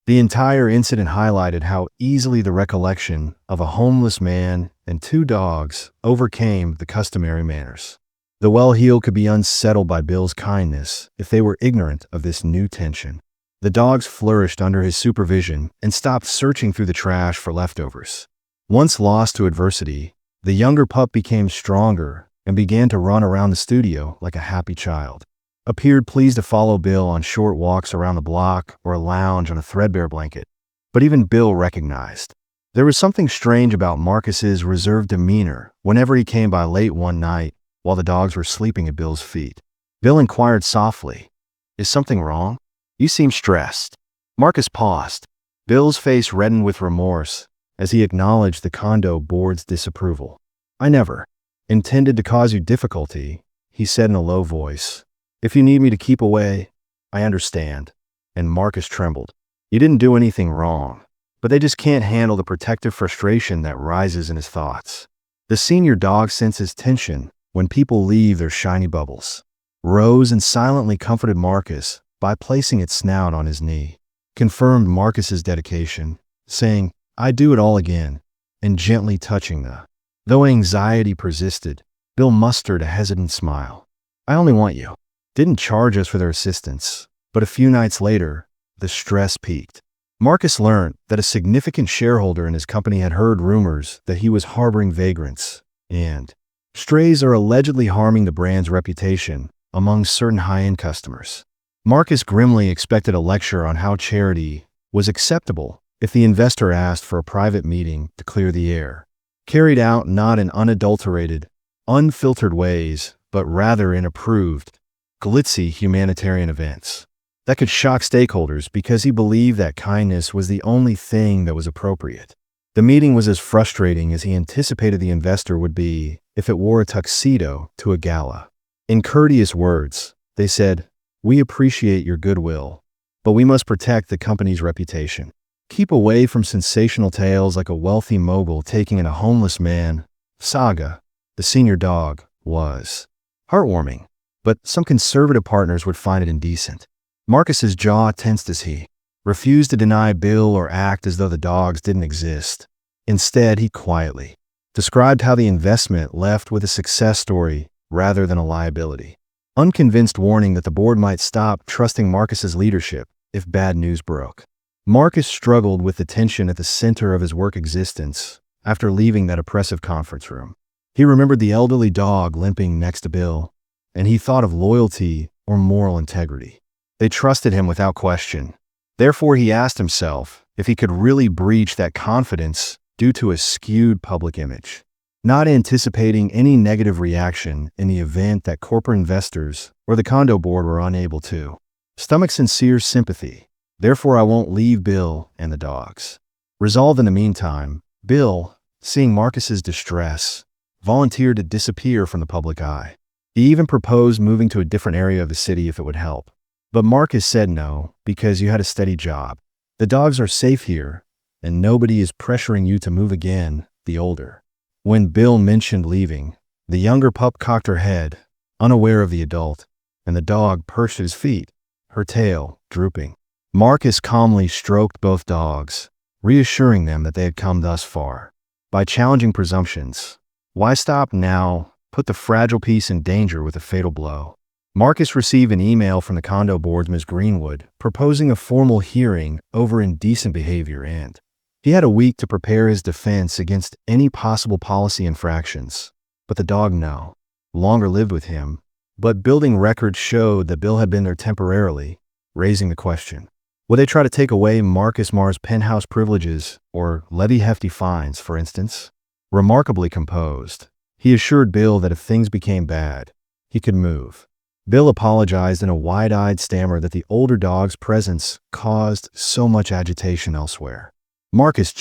A: The entire incident highlighted how easily the recollection of a homeless man and two dogs overcame the customary manners. The well-heeled could be unsettled by Bill's kindness if they were ignorant of this new tension. The dogs flourished under his supervision and stopped searching through the trash for leftovers. Once lost to adversity, the younger pup became stronger and began to run around the studio like a happy child. Appeared pleased to follow Bill on short walks around the block or a lounge on a threadbare blanket. But even Bill recognized there was something strange about Marcus's reserved demeanor whenever he came by late one night while the dogs were sleeping at Bill's feet. Bill inquired softly, "Is something wrong? You seem stressed." Marcus paused. Bill's face reddened with remorse as he acknowledged the condo board's disapproval. "I never intended to cause you difficulty," he said in a low voice. "If you need me to keep away, I understand." And Marcus trembled. "You didn't do anything wrong, but they just can't handle the protective frustration that rises in his thoughts." The senior dog senses tension when people leave their shiny bubbles, rose and silently comforted Marcus by placing its snout on his knee, confirmed Marcus's dedication, saying, "I do it all again," and gently touching the. Though anxiety persisted, Bill mustered a hesitant smile. "I only want you." Didn't charge us for their assistance, but a few nights later, the stress peaked. Marcus learned that a significant shareholder in his company had heard rumors that he was harboring vagrants, and strays are allegedly harming the brand's reputation among certain high-end customers. Marcus grimly expected a lecture on how charity was acceptable if the investor asked for a private meeting to clear the air, carried out not in unadulterated, unfiltered ways, but rather in approved, glitzy humanitarian events that could shock stakeholders because he believed that kindness was the only thing that was appropriate. The meeting was as frustrating as he anticipated the investor would be if it wore a tuxedo to a gala. In courteous words, they said, "We appreciate your goodwill, but we must protect the company's reputation. Keep away from sensational tales like a wealthy mogul taking in a homeless man." Saga, the senior dog, was heartwarming, but some conservative partners would find it indecent. Marcus's jaw tensed as he refused to deny Bill or act as though the dogs didn't exist. Instead, he quietly described how the investment left with a success story rather than a liability, unconvinced warning that the board might stop trusting Marcus's leadership if bad news broke. Marcus struggled with the tension at the center of his work existence after leaving that oppressive conference room. He remembered the elderly dog limping next to Bill, and he thought of loyalty or moral integrity. They trusted him without question. Therefore, he asked himself if he could really breach that confidence due to a skewed public image, not anticipating any negative reaction in the event that corporate investors or the condo board were unable to stomach sincere sympathy. "Therefore, I won't leave Bill and the dogs." Resolved in the meantime, Bill, seeing Marcus's distress, volunteered to disappear from the public eye. He even proposed moving to a different area of the city if it would help. But Marcus said no, because you had a steady job. "The dogs are safe here, and nobody is pressuring you to move again." The older. When Bill mentioned leaving, the younger pup cocked her head, unaware of the adult, and the dog perched at his feet, her tail drooping. Marcus calmly stroked both dogs, reassuring them that they had come thus far. By challenging presumptions, why stop now, put the fragile piece in danger with a fatal blow? Marcus received an email from the condo board's Ms. Greenwood proposing a formal hearing over indecent behavior, and he had a week to prepare his defense against any possible policy infractions. But the dog no longer lived with him, but building records showed that Bill had been there temporarily, raising the question. Would they try to take away Marcus Marr's penthouse privileges or levy hefty fines, for instance? Remarkably composed, he assured Bill that if things became bad, he could move. Bill apologized in a wide-eyed stammer that the older dog's presence caused so much agitation elsewhere. "Marcus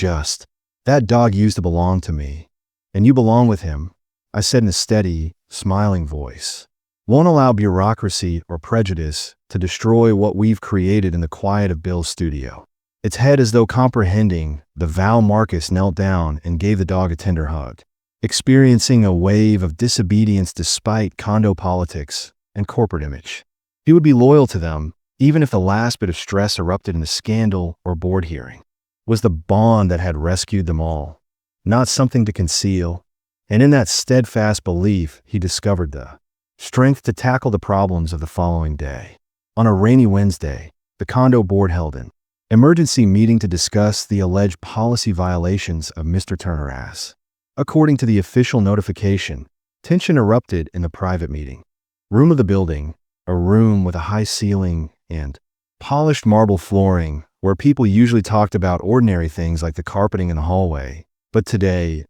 A: that dog used to belong to me, and you belong with him," I said in a steady, smiling voice. "Won't allow bureaucracy or prejudice to destroy what we've created in the quiet of Bill's studio." Its head as though comprehending the vow, Marcus knelt down and gave the dog a tender hug, experiencing a wave of disobedience despite condo politics and corporate image. He would be loyal to them, even if the last bit of stress erupted in a scandal or board hearing. Was the bond that had rescued them all, not something to conceal, and in that steadfast belief he discovered the strength to tackle the problems of the following day. On a rainy Wednesday, the condo board held an emergency meeting to discuss the alleged policy violations of Mr. Turner. According to the official notification, tension erupted in the private meeting room of the building, a room with a high ceiling and polished marble flooring where people usually talked about ordinary things like the carpeting in the hallway, but today,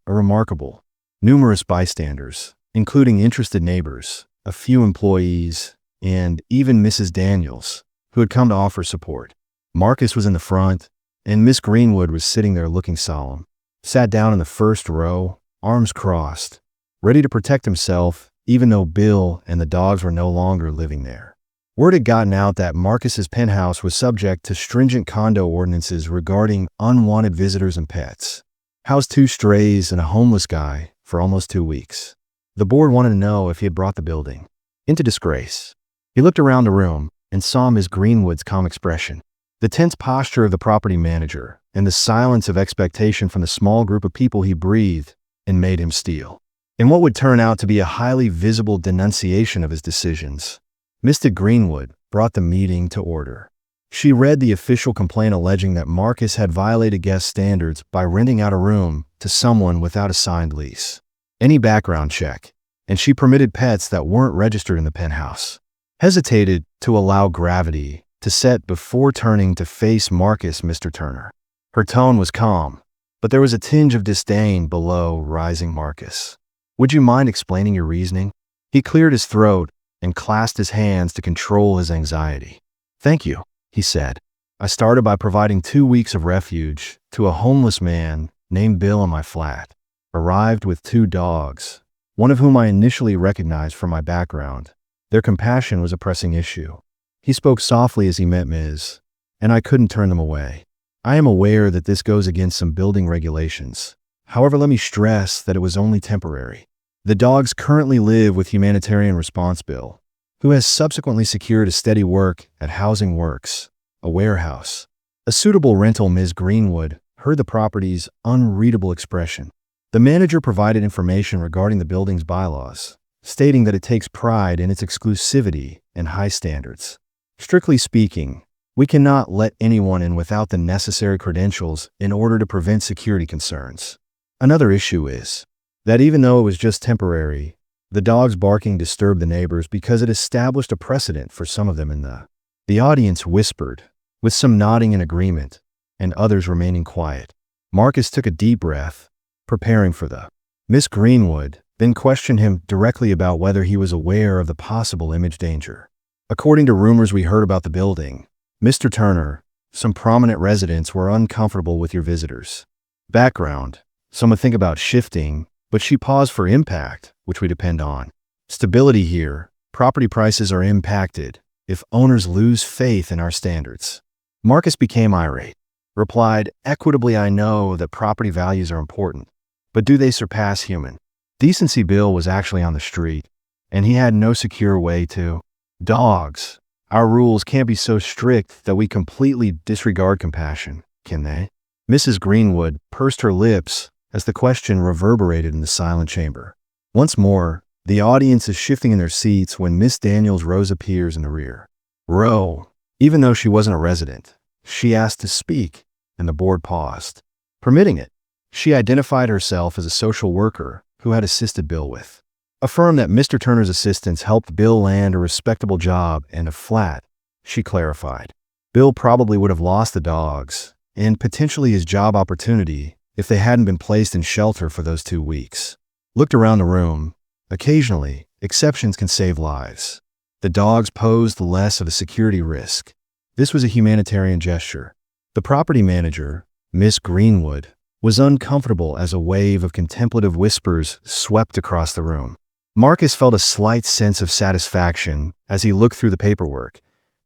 A: numerous bystanders, including interested neighbors, a few employees, and even Mrs. Daniels, who had come to offer support. Marcus was in the front, and Miss Greenwood was sitting there looking solemn, sat down in the first row, arms crossed, ready to protect himself, even though Bill and the dogs were no longer living there. Word had gotten out that Marcus's penthouse was subject to stringent condo ordinances regarding unwanted visitors and pets. Housed 2 strays and a homeless guy for almost 2 weeks. The board wanted to know if he had brought the building into disgrace. He looked around the room and saw Ms. Greenwood's calm expression, the tense posture of the property manager, and the silence of expectation from the small group of people he breathed and made him steal. In what would turn out to be a highly visible denunciation of his decisions, Mr. Greenwood brought the meeting to order. She read the official complaint alleging that Marcus had violated guest standards by renting out a room to someone without a signed lease, any background check, and she permitted pets that weren't registered in the penthouse. Hesitated to allow gravity to set before turning to face Marcus, Mr. Turner. Her tone was calm, but there was a tinge of disdain below rising Marcus. Would you mind explaining your reasoning? He cleared his throat and clasped his hands to control his anxiety. Thank you, he said. I started by providing 2 weeks of refuge to a homeless man named Bill in my flat. Arrived with 2 dogs, one of whom I initially recognized from my background. Their compassion was a pressing issue. He spoke softly as he met Ms., and I couldn't turn them away. I am aware that this goes against some building regulations. However, let me stress that it was only temporary. The dogs currently live with Humanitarian Response Bill, who has subsequently secured a steady work at Housing Works, a warehouse. A suitable rental. Ms. Greenwood heard the property's unreadable expression. The manager provided information regarding the building's bylaws, stating that it takes pride in its exclusivity and high standards. Strictly speaking, we cannot let anyone in without the necessary credentials in order to prevent security concerns. Another issue is that even though it was just temporary, the dog's barking disturbed the neighbors because it established a precedent for some of them in the audience whispered, with some nodding in agreement and others remaining quiet. Marcus took a deep breath, preparing for the Miss Greenwood, then questioned him directly about whether he was aware of the possible image danger. According to rumors we heard about the building, Mr. Turner, some prominent residents were uncomfortable with your visitors. Background: some would think about shifting, but she paused for impact, which we depend on. Stability here. Property prices are impacted if owners lose faith in our standards. Marcus became irate, replied, equitably, I know that property values are important, but do they surpass human decency? Bill was actually on the street, and he had no secure way to. Dogs. Our rules can't be so strict that we completely disregard compassion, can they? Mrs. Greenwood pursed her lips as the question reverberated in the silent chamber. Once more, the audience is shifting in their seats when Miss Daniels Rose appears in the rear row. Even though she wasn't a resident, she asked to speak, and the board paused, permitting it. She identified herself as a social worker who had assisted Bill with. Affirmed that Mr. Turner's assistance helped Bill land a respectable job and a flat, she clarified. Bill probably would have lost the dogs and potentially his job opportunity if they hadn't been placed in shelter for those 2 weeks. Looked around the room. Occasionally, exceptions can save lives. The dogs posed less of a security risk. This was a humanitarian gesture. The property manager, Miss Greenwood, was uncomfortable as a wave of contemplative whispers swept across the room. Marcus felt a slight sense of satisfaction as he looked through the paperwork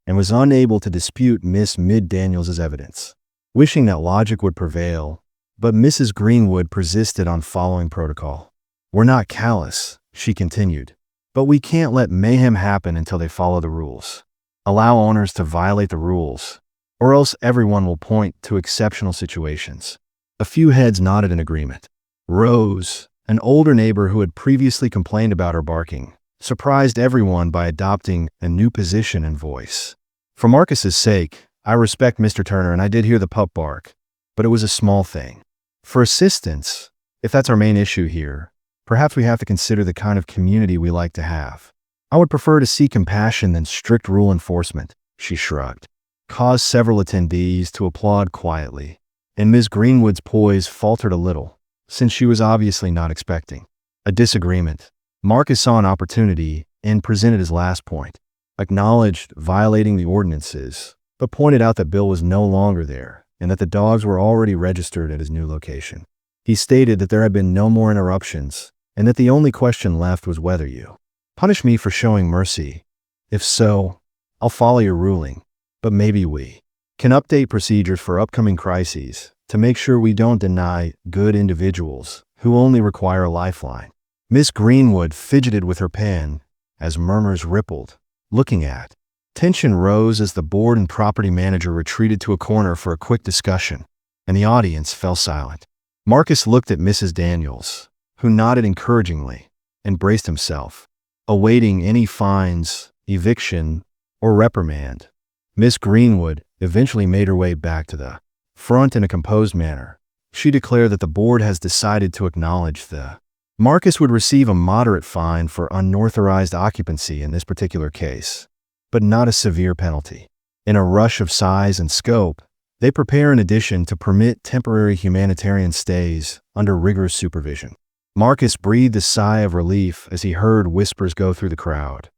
A: and was unable to dispute Miss Daniels' evidence, wishing that logic would prevail, but Mrs. Greenwood persisted on following protocol. We're not callous, she continued, but we can't let mayhem happen until they follow the rules. Allow owners to violate the rules, or else everyone will point to exceptional situations. A few heads nodded in agreement. Rose, an older neighbor who had previously complained about her barking, surprised everyone by adopting a new position and voice. For Marcus's sake, I respect Mr. Turner and I did hear the pup bark, but it was a small thing. For assistance, if that's our main issue here, perhaps we have to consider the kind of community we like to have. I would prefer to see compassion than strict rule enforcement, she shrugged, caused several attendees to applaud quietly, and Ms. Greenwood's poise faltered a little, since she was obviously not expecting a disagreement. Marcus saw an opportunity and presented his last point, acknowledged violating the ordinances, but pointed out that Bill was no longer there and that the dogs were already registered at his new location. He stated that there had been no more interruptions and that the only question left was whether you punish me for showing mercy. If so, I'll follow your ruling, but maybe we can update procedures for upcoming crises to make sure we don't deny good individuals who only require a lifeline. Miss Greenwood fidgeted with her pen as murmurs rippled, looking at. Tension rose as the board and property manager retreated to a corner for a quick discussion, and the audience fell silent. Marcus looked at Mrs. Daniels, who nodded encouragingly, and braced himself, awaiting any fines, eviction, or reprimand. Miss Greenwood eventually made her way back to the front in a composed manner. She declared that the board has decided to acknowledge the Marcus would receive a moderate fine for unauthorized occupancy in this particular case, but not a severe penalty. In a rush of size and scope, they prepare an addition to permit temporary humanitarian stays under rigorous supervision. Marcus breathed a sigh of relief as he heard whispers go through the crowd.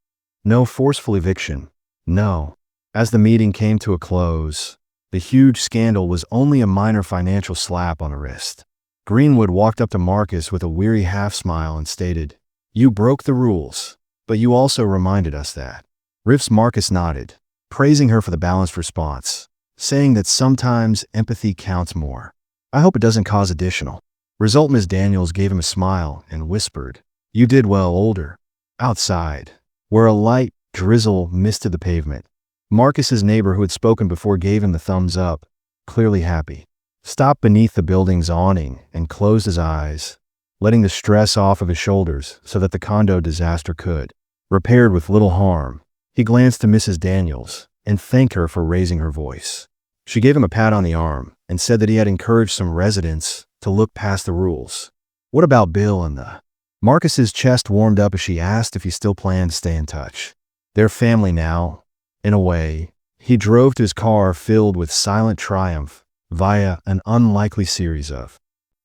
A: No forceful eviction. No. As the meeting came to a close, the huge scandal was only a minor financial slap on the wrist. Greenwood walked up to Marcus with a weary half-smile and stated, "You broke the rules, but you also reminded us that." Riff's Marcus nodded, praising her for the balanced response, saying that sometimes empathy counts more. "I hope it doesn't cause additional." Result Ms. Daniels gave him a smile and whispered, "You did well, older." Outside, where a light drizzle misted the pavement, Marcus's neighbor who had spoken before gave him the thumbs up, clearly happy. Stopped beneath the building's awning and closed his eyes, letting the stress off of his shoulders so that the condo disaster could repaired with little harm. He glanced to Mrs. Daniels and thanked her for raising her voice. She gave him a pat on the arm and said that he had encouraged some residents to look past the rules. What about Bill and the? Marcus's chest warmed up as she asked if he still planned to stay in touch. Their family now, in a way. He drove to his car filled with silent triumph via an unlikely series of.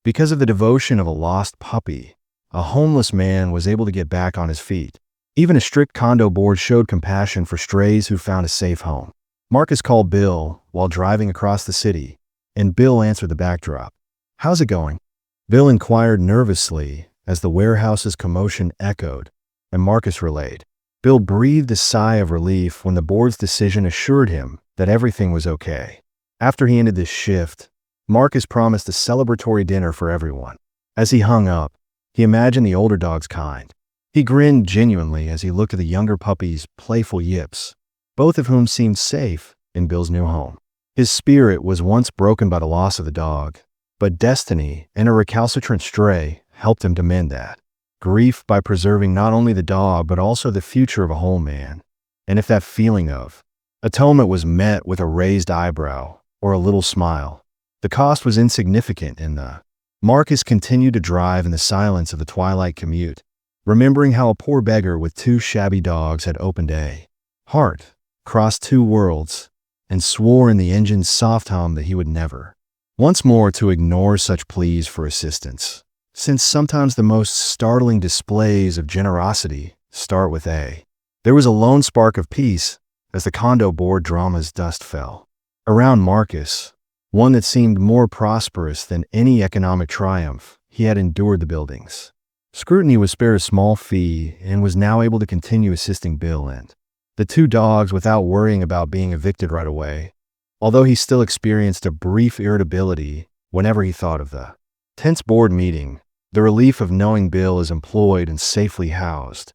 A: Because of the devotion of a lost puppy, a homeless man was able to get back on his feet. Even a strict condo board showed compassion for strays who found a safe home. Marcus called Bill while driving across the city, and Bill answered the backdrop. "How's it going?" Bill inquired nervously as the warehouse's commotion echoed, and Marcus relayed. Bill breathed a sigh of relief when the board's decision assured him that everything was okay. After he ended this shift, Marcus promised a celebratory dinner for everyone. As he hung up, he imagined the older dog's kind. He grinned genuinely as he looked at the younger puppy's playful yips, both of whom seemed safe in Bill's new home. His spirit was once broken by the loss of the dog, but destiny and a recalcitrant stray helped him to mend that grief by preserving not only the dog but also the future of a whole man. And if that feeling of atonement was met with a raised eyebrow or a little smile, the cost was insignificant in the. Marcus continued to drive in the silence of the twilight commute, remembering how a poor beggar with two shabby dogs had opened a heart, crossed two worlds, and swore in the engine's soft hum that he would never once more to ignore such pleas for assistance, since sometimes the most startling displays of generosity start with a. There was a lone spark of peace as the condo board drama's dust fell around Marcus, one that seemed more prosperous than any economic triumph he had endured the buildings. Scrutiny was spared a small fee and was now able to continue assisting Bill and the two dogs without worrying about being evicted right away, although he still experienced a brief irritability whenever he thought of the tense board meeting, the relief of knowing Bill is employed and safely housed.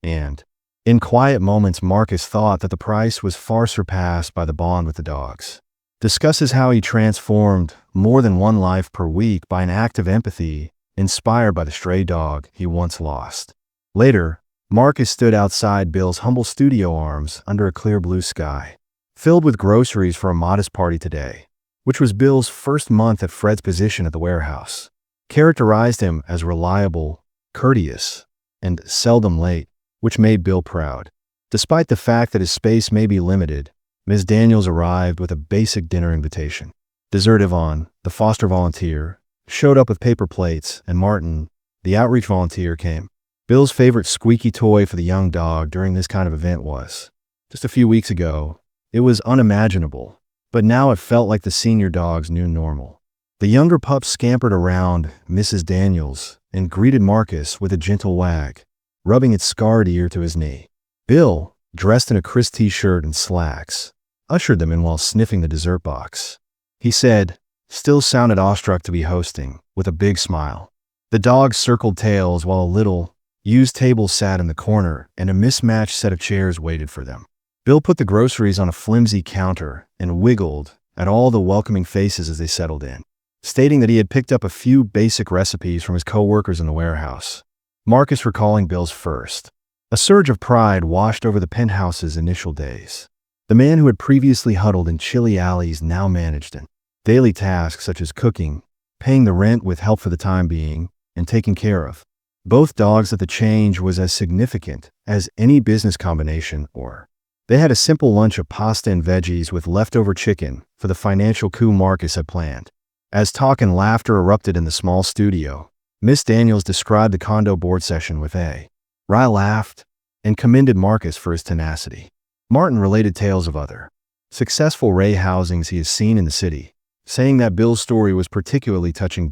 A: And, in quiet moments, Marcus thought that the price was far surpassed by the bond with the dogs. Discusses how he transformed more than one life per week by an act of empathy inspired by the stray dog he once lost. Later, Marcus stood outside Bill's humble studio arms under a clear blue sky, filled with groceries for a modest party today, which was Bill's first month at Fred's position at the warehouse. Characterized him as reliable, courteous, and seldom late, which made Bill proud. Despite the fact that his space may be limited, Ms. Daniels arrived with a basic dinner invitation. Dessert Yvonne, the foster volunteer, showed up with paper plates, and Martin, the outreach volunteer, came. Bill's favorite squeaky toy for the young dog during this kind of event was. Just a few weeks ago, it was unimaginable, but now it felt like the senior dog's new normal. The younger pup scampered around Mrs. Daniels and greeted Marcus with a gentle wag, rubbing its scarred ear to his knee. Bill, dressed in a crisp t-shirt and slacks, ushered them in while sniffing the dessert box. He said, still sounded awestruck to be hosting, with a big smile, The dogs circled tails while a little, used table sat in the corner and a mismatched set of chairs waited for them. Bill put the groceries on a flimsy counter and wiggled at all the welcoming faces as they settled in, stating that he had picked up a few basic recipes from his co-workers in the warehouse. Marcus recalling Bill's first. A surge of pride washed over the penthouse's initial days. The man who had previously huddled in chilly alleys now managed daily tasks such as cooking, paying the rent with help for the time being, and taking care of both dogs. That the change was as significant as any business combination or they had a simple lunch of pasta and veggies with leftover chicken for the financial coup Marcus had planned. As talk and laughter erupted in the small studio, Miss Daniels described the condo board session with a wry laughed and commended Marcus for his tenacity. Martin related tales of other successful Ray housings he has seen in the city, saying that Bill's story was particularly touching.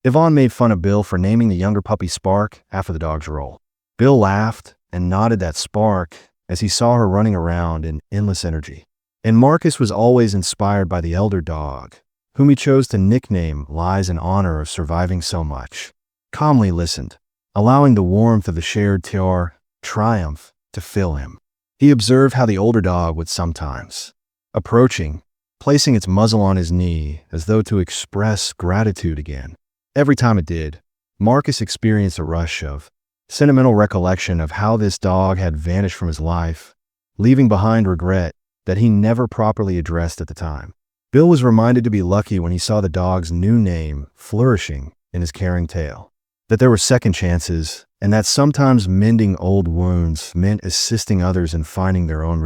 A: Yvonne made fun of Bill for naming the younger puppy Spark after the dog's role. Bill laughed and nodded at Spark as he saw her running around in endless energy. And Marcus was always inspired by the elder dog, whom he chose to nickname Lies in honor of surviving so much. Calmly listened, allowing the warmth of the shared triumph to fill him. He observed how the older dog would sometimes, approaching, placing its muzzle on his knee as though to express gratitude again. Every time it did, Marcus experienced a rush of sentimental recollection of how this dog had vanished from his life, leaving behind regret that he never properly addressed at the time. Bill was reminded to be lucky when he saw the dog's new name flourishing in his caring tail, that there were second chances, and that sometimes mending old wounds meant assisting others in finding their own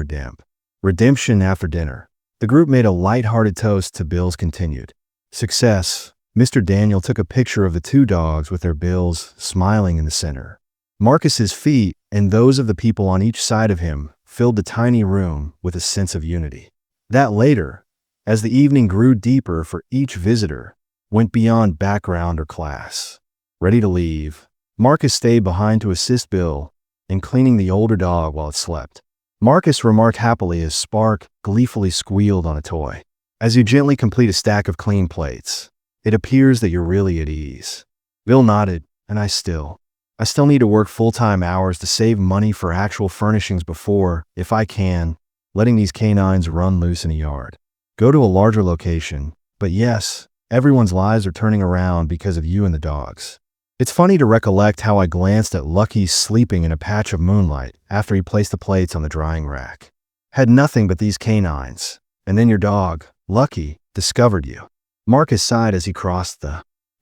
A: redemption. After dinner, the group made a light-hearted toast to Bill's continued success. Mr. Daniel took a picture of the two dogs with their bills smiling in the center. Marcus's feet and those of the people on each side of him filled the tiny room with a sense of unity. That later, as the evening grew deeper for each visitor, went beyond background or class. Ready to leave, Marcus stayed behind to assist Bill in cleaning the older dog while it slept. Marcus remarked happily as Spark gleefully squealed on a toy. As you gently complete a stack of clean plates, it appears that you're really at ease. Bill nodded, and I still need to work full-time hours to save money for actual furnishings before, if I can, letting these canines run loose in a yard. Go to a larger location, but yes, everyone's lives are turning around because of you and the dogs. It's funny to recollect how I glanced at Lucky sleeping in a patch of moonlight after he placed the plates on the drying rack. Had nothing but these canines, and then your dog, Lucky, discovered you. Marcus sighed as he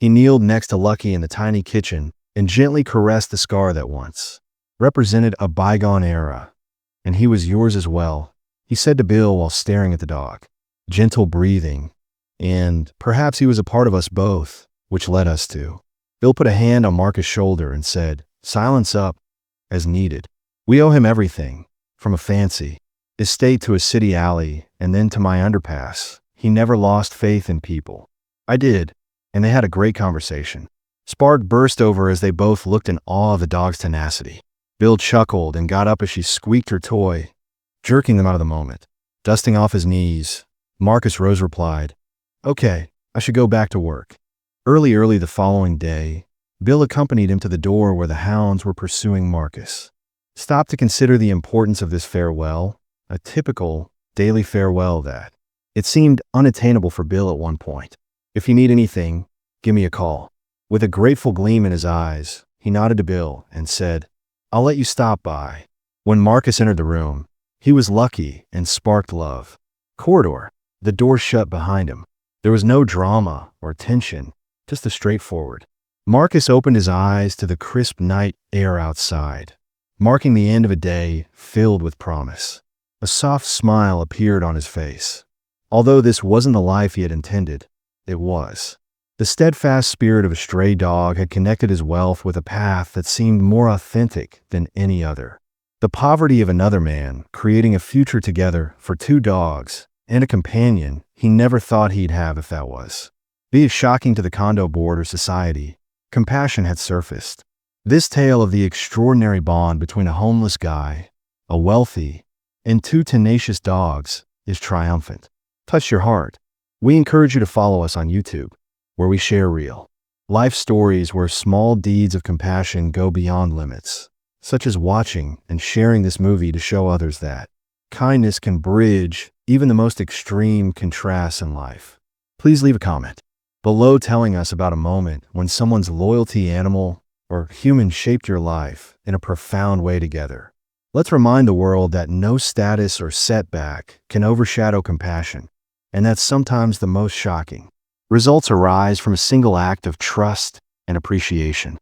A: He kneeled next to Lucky in the tiny kitchen and gently caressed the scar that once represented a bygone era. And he was yours as well, he said to Bill while staring at the dog. Gentle breathing, and perhaps he was a part of us both, which led us to. Bill put a hand on Marcus' shoulder and said, silence up, as needed. We owe him everything, from a fancy estate to a city alley, and then to my underpass. He never lost faith in people. I did, and they had a great conversation. Spark burst over as they both looked in awe of the dog's tenacity. Bill chuckled and got up as she squeaked her toy, jerking them out of the moment. Dusting off his knees, Marcus Rose replied, okay, I should go back to work. Early the following day, Bill accompanied him to the door where the hounds were pursuing Marcus. Stopped to consider the importance of this farewell, a typical daily farewell that it seemed unattainable for Bill at one point. If you need anything, give me a call. With a grateful gleam in his eyes, he nodded to Bill and said, I'll let you stop by. When Marcus entered the room, he was lucky and sparked love. Corridor, the door shut behind him. There was no drama or tension, just a straightforward. Marcus opened his eyes to the crisp night air outside, marking the end of a day filled with promise. A soft smile appeared on his face. Although this wasn't the life he had intended, it was. The steadfast spirit of a stray dog had connected his wealth with a path that seemed more authentic than any other. The poverty of another man, creating a future together for two dogs and a companion he never thought he'd have if that was. Be it shocking to the condo board or society, compassion had surfaced. This tale of the extraordinary bond between a homeless guy, a wealthy, and two tenacious dogs is triumphant. Touch your heart. We encourage you to follow us on YouTube, where we share real Life stories where small deeds of compassion go beyond limits, such as watching and sharing this movie to show others that kindness can bridge even the most extreme contrasts in life. Please leave a comment below telling us about a moment when someone's loyalty, animal, or human shaped your life in a profound way together. Let's remind the world that no status or setback can overshadow compassion, and that sometimes the most shocking results arise from a single act of trust and appreciation.